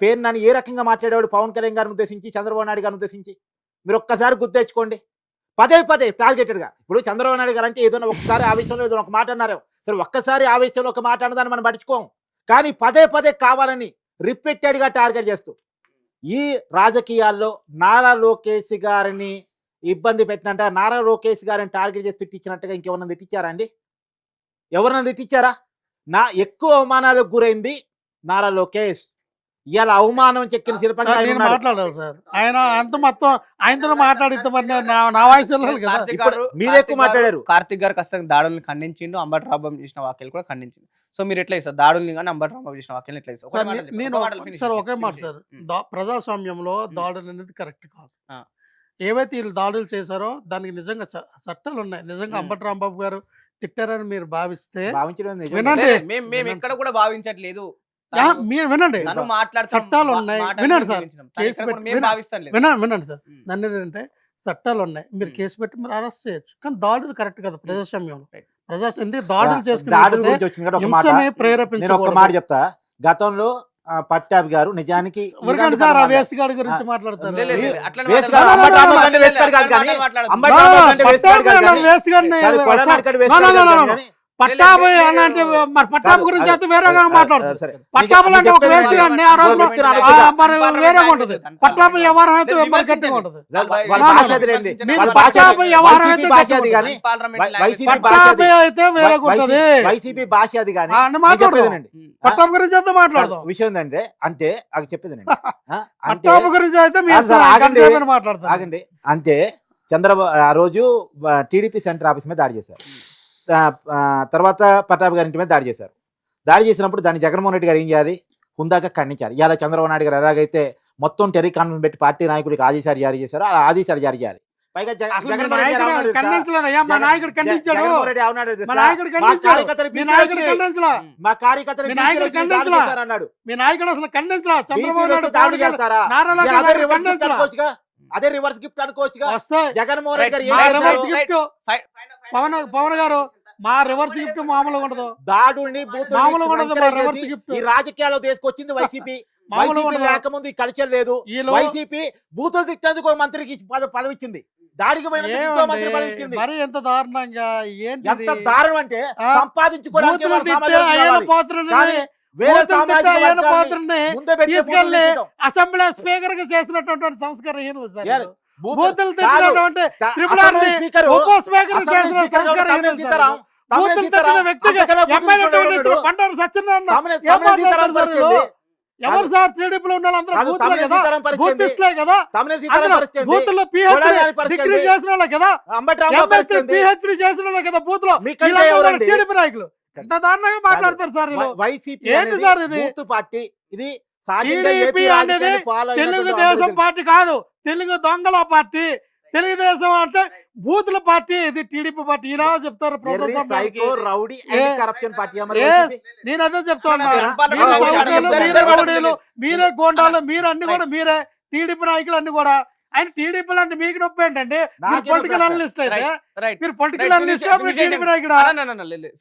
పేరు నాని ఏ రకంగా మాట్లాడేవాడు పవన్ కళ్యాణ్ గారిని ఉద్దేశించి చంద్రబాబు నాయుడు గారిని ఉద్దేశించి మీరు ఒక్కసారి గుర్తు తెచ్చుకోండి. పదే టార్గెటెడ్గా. ఇప్పుడు చంద్రబాబు నాయుడు గారు అంటే ఏదైనా ఒకసారి ఆవేశంలో ఏదైనా ఒక మాట అన్నారు సరే, ఒక్కసారి ఆవేశంలో ఒక మాట అన్నదాన్ని మనం పట్టించుకోం. కానీ పదే కావాలని రిపీటెడ్గా టార్గెట్ చేస్తూ ఈ రాజకీయాల్లో నారా లోకేష్ గారిని ఇబ్బంది పెట్టినట్ట, నారా లోకేష్ గారిని టార్గెట్ చేసి తిట్టించినట్టుగా ఇంకెవరన్నా తిట్టించారా అండి? ఎవరన్నా తిట్టించారా? ఎక్కువ అవమానాలకు గురైంది నారా లోకేష్. ఇవాళ అవమానం చెక్కిన శిల్పంగా సార్ ఆయన నేను ఉన్నాడు. మాట్లాడాలి సార్. ఆయన అంత మొత్తం ఆయనతో మాట్లాడితే మరి నా వాయిస్ వెళ్ళాలి కదా. కార్తీక్ ఇప్పుడు గారు- మీరే ఎక్కువ కార్తీక్ గారు- మాట్లాడారు. కార్తీక్ గారు ఖచ్చితంగా దాడుల్ని ఖండించిండు, అంబటి రాంబాబు చేసిన వ్యాఖ్యలు కూడా ఖండించిండు. సో మీరు ఎట్లా ఇస్తారు దాడుల్ని కానీ అంబటి రాంబాబు చేసిన వ్యాఖ్యలు ఎట్లా ఇస్తారు? సార్ నేను సార్ ఒకే మాట సార్, ప్రజాస్వామ్యంలో దాడులు అనేది కరెక్ట్ కాదు. ఆ. ఏవైతే వీళ్ళు దాడులు చేశారో దానికి నిజంగా చట్టాలు ఉన్నాయి. నిజంగా అంబటి రాంబాబు గారు తిట్టారని మీరు భావిస్తే భావించడం నిజం. వినండి. మేము ఎక్కడ కూడా భావించట్లేదు. మీరు వినండి, తను మాట్లాడుతాం, చట్టాలు ఉన్నాయి. మాటలు వినండి సార్, వినిపించడం. తను కేసు ఎక్కడ కూడా పెట్టి మేము భావిస్తాం లేదు. వినండి సార్. నన్ను ఏంటంటే చట్టాలు ఉన్నాయి, మీరు కేసు పెట్టి మీరు అరెస్ట్ చేయొచ్చు. కానీ దాడులు కరెక్ట్ కదా ప్రజాస్వామ్యంలో. Right. ఎందుకు దాడులు దాడుల చేసుకుని గురించి వచ్చింది కదా ఒక మాట. హింసని నేను ఒక మాట ప్రేరేపించకూడదు. చెప్తా. గతంలో పట్టాభి గారు నిజానికి ఊరికండి సార్, ఆ వేస్ట్ గాడి గురించి మాట్లాడతారు. లేదు, లేదు, లేదు. అట్లనే వేస్ట్ మాట్లాడదు. గాడు, అంబటి రాంబాబు లేదు, కంటే లేదు, వేస్ట్ గాడు కాదు కానీ, మాట్లాడదు. అంబటి రాంబాబు కంటే వేస్ట్ గాడు కాదు కానీ, వేస్ట్ గాడిని కాదు, కొడాలి కంటే వేస్ట్ గాడు కాదు కానీ, పట్టాభి అని అంటే మరి పట్టాభి గురించి అయితే వేరేగా మాట్లాడుతారు. సరే. పట్టాభి అంటే ఒక వేస్ట్ గాడిని ఆ రోజున వ్యక్తిని అనుకుంటా. మరి వేరేగా ఉంటుంది. పట్టాభి వ్యవహారం అయితే మరి గట్టిగా ఉంటుంది. వాళ్ళ భాష అది లేండి. మీరు వాళ్ళ భాష పట్టాభి వ్యవహారం వైసీపీ అయితే భాష గట్టిగా అది ఉంటుంది. కానీ, వైసీపీ భాష పట్టాభి అది. అయితే వేరేగా ఉంటుంది. వైసీపీ భాష అది కానీ, అని మాట్లాడదాం. చెప్పేదేనండి. పట్టాభి గురించి అయితే మాట్లాడదాం. విషయం ఏంటంటే అంటే అది చెప్పేదేనండి. అంటే పట్టాభి గురించి అయితే మీ కాదు సార్, ఆగండి. గంటసేపు మాట్లాడతారు. ఆగండి. అంటే చంద్రబాబు ఆ రోజు టీడీపీ సెంటర్ ఆఫీస్ మీద దాడి చేశారు. తర్వాత పట్టాభి గారి ఇంటి మీద దాడి చేశారు. దాడి చేసినప్పుడు దాన్ని జగన్మోహన్ రెడ్డి గారు ఏం చేయాలి? హుందాగా ఖండించాలి. ఇలా చంద్రబాబు నాయుడు గారు ఎలాగైతే మొత్తం టెలికాన్ఫరెన్స్ పెట్టి పార్టీ నాయకులకు ఆదేశాలు జారీ చేశారో ఆ ఆదేశాలు జారీ చేయాలి. పైగా అసలు మీ జగన్మోహన్ రెడ్డి గారు నాయకుడు ఏమన్నాడు తెలుసా? ఖండించలేదయ్యా, మా నాయకుడు ఖండించాడు. జగన్మోహన్ రెడ్డి ఏమన్నాడు మా తెలుసా? నాయకుడు మా ఖండించాడు. కార్యకర్తలు మీ నాయకుడు ఖండించలా. మా కార్యకర్తలు మీ నాయకుడు ఖండించలా. అన్నాడు. మీ నాయకుడు అసలు ఖండించలా. చంద్రబాబు నాయుడు దాడి చేస్తారా? నారా లోకేష్ అదే గారు రివర్స్ గిఫ్ట్ ఖండించలా. అనుకోవచ్చుగా. అదే రివర్స్ గిఫ్ట్ అనుకోవచ్చుగా. వస్తాయి. జగన్మోహన్ రెడ్డి గారు Right. ఏం మా చేశారు? రివర్స్ గిఫ్ట్ పవన్ గారు, మా రివర్స్ గిఫ్ట్ మామూలుగా ఉండదు. దాడుల్ని బూతుల్ని మామూలుగా ఉండదు మా encourage రివర్స్ చేసి గిఫ్ట్. ఈ రాజకీయాల్లో తీసుకొచ్చింది వైసీపీ. మామూలుగా వైసీపీ ఉండదు. లేకముందు ఈ కల్చర్ లేదు. వీళ్ళు వైసీపీ బూతులు తిట్టేందుకు ఒక మంత్రికి పదవి ఇచ్చింది. దాడికి పోయినందుకు ఇంకో మంత్రి పదవి ఇచ్చింది. మరి ఎంత దారుణంగా ఏంటి ఎంత దారుణం అంటే సంపాదించుకోవడానికి వాళ్ళ సామాజిక వర్గం కావాలి. కానీ వేరే సామాజిక వర్గాన్ని ముందే పెట్టి తీసుకెళ్లి బూతులు తిట్టడం. అసెంబ్లీ స్పీకర్ గా చేసినటువంటి సంస్కారహీనులు సార్ ఏ- వీళ్ళు. బూతులు- బూతులు కాదు. తిట్టినటువంటి త్రిపుల్ ఆర్ అసెంబ్లీ ని స్పీకర్ ఉప స్పీకర్ అసెంబ్లీ చేసిన స్పీకర్ సంస్కారహీనులు తమిళ సార్ సీతారాం, వీళ్ళు. తమిళ బూతులు సీతారాం తిట్టిన వ్యక్తికి అంతకన్నా బూతులు ఎమ్మెల్యేటువంటి తిట్టినోడు. బండారు సత్యనారాయణ తమిళ ఏం సీతారాం మాట్లాడతారు సార్ వీళ్ళు? పరిస్థితి. ఎవరు సార్ టీడీపీలో ఉన్న వాళ్ళందరూ కాదు, బూతులే తమిళ కదా, సీతారాం పరిస్థితి. బూతిస్టులే కదా, తమిళ సీతారాం అందులో పరిస్థితి. బూతుల్లో కొడాలి గారి డిగ్రీ పరిస్థితి. చేసిన వాళ్ళే కదా, అంబటి రాంబాబు పరిస్థితి. పిహెచ్డి చేసిన వాళ్ళే కదా బూత్ లో. మీకంటే వీళ్ళందరూ ఎవరండి? టీడీపీ నాయకులు ఎంత దారుణంగా మాట్లాడతారు సార్ వీళ్ళు. వైసీపీ ఏంటి అనేది సార్ ఇది? Booth party. ఇది సహజంగా టీడీపీ ఏపీ అనేది రాజకీయాన్ని follow అయినటువంటి తెలుగుదేశం అందరికీ పార్టీ కాదు, తెలుగు దొంగల పార్టీ. తెలుగుదేశం అంటే బూతుల పార్టీ, ఇది టీడీపీ పార్టీ. ఇలా చెప్తారు వెర్రి, ప్రజాస్వామ్యానికి. Psycho, rowdy and a- corruption party అమరు Yes, వైసీపీ. నేను అదే చెప్తాను. అన్న, మీరు అన్న, సౌకర్యాలు, అన్న, మీరే అన్న, రౌడీలు, మీరే గోండాలు, మీరు అన్ని కూడా Right. మీరే. టీడీపీ నాయకులు అన్ని కూడా. ఆయన టీడీపీ అంటే మీకు నొప్పి ఏంటండి? మీరు నాకేం పొలిటికల్ నొప్పి? అనలిస్ట్ అయితే రైట్ మీరు పొలిటికల్ అనలిస్ట్ టీడీపీ నాయకుడా?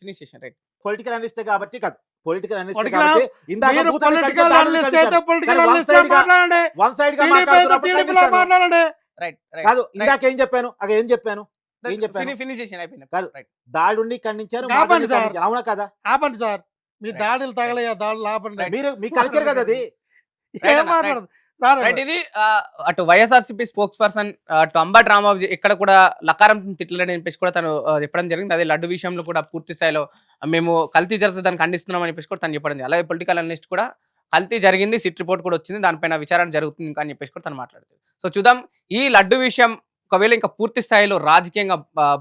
ఫినిష్ చేశాను. రైట్ పొలిటికల్ అనలిస్ట్ కాబట్టి కాదు, పొలిటికల్ అనలిస్ట్ Political- కాబట్టి ఇందాక మీరు బూతులు పొలిటికల్ కడితే దాడులు అనలిస్ట్ కడిగారు. అయితే పొలిటికల్ కానీ one అనలిస్ట్ side గా- మాట్లాడండి. one side గా టీడీపీ అయితే మాట్లాడుతున్నప్పుడు టీడీపీలో ఖండిస్తాను. మాట్లాడండి. రైట్ కాదు, ఇందాక ఏం చెప్పాను? ఏం చెప్పాను? ఏం చెప్పాను? ఫినిష్ చేశాను, అయిపోయింది. కాదు. రైట్ దాడుండి ఖండించారు, కాపాడు మాటల్ని సార్. ఖండించారు. అవునా కదా? ఆపండి సార్, మీ దాడులు తగలయ్యా, దాడులు ఆపండి. మీరు మీ కల్చర్ కదా అది. ఏం అన్న, మాట్లాడదు సార్. రైట్ ఇది అటు వైఎస్ఆర్సీపీ స్పోక్స్ పర్సన్ అటు అంబటి రాంబాబు ఎక్కడ కూడా లకారం తిట్టలేడని చెప్పేసి కూడా తను చెప్పడం జరిగింది. అదే లడ్డు విషయంలో కూడా పూర్తి స్థాయిలో మేము కల్తీ జరుగుతుంది దాన్ని ఖండిస్తున్నాం అని చెప్పేసి కూడా తను చెప్పడం జరిగింది. అలాగే పొలిటికల్ అనలిస్ట్ కూడా కల్తీ జరిగింది, సిట్ రిపోర్ట్ కూడా వచ్చింది, దానిపైన విచారణ జరుగుతుంది ఇంకా అని చెప్పేసి కూడా తను మాట్లాడుతుంది. సో చూద్దాం ఈ లడ్డు విషయం ఒకవేళ ఇంకా పూర్తి స్థాయిలో రాజకీయంగా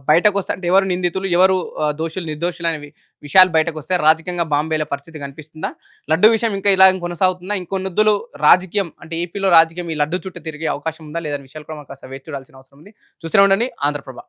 బయటకు వస్తే, అంటే ఎవరు నిందితులు ఎవరు దోషులు నిర్దోషులు అనే విషయాలు బయటకు వస్తే రాజకీయంగా బాంబేలో పరిస్థితి కనిపిస్తుందా? లడ్డు విషయం ఇంకా ఇలా కొనసాగుతుందా? ఇంకొన్నిద్దులు రాజకీయం అంటే ఏపీలో రాజకీయం ఈ లడ్డు చుట్టూ తిరిగే అవకాశం ఉందా లేదనే విషయాలు కూడా మనకు కాస్త వేచి చూడాల్సిన అవసరం ఉంది. చూస్తూనే ఉండండి ఆంధ్రప్రభ.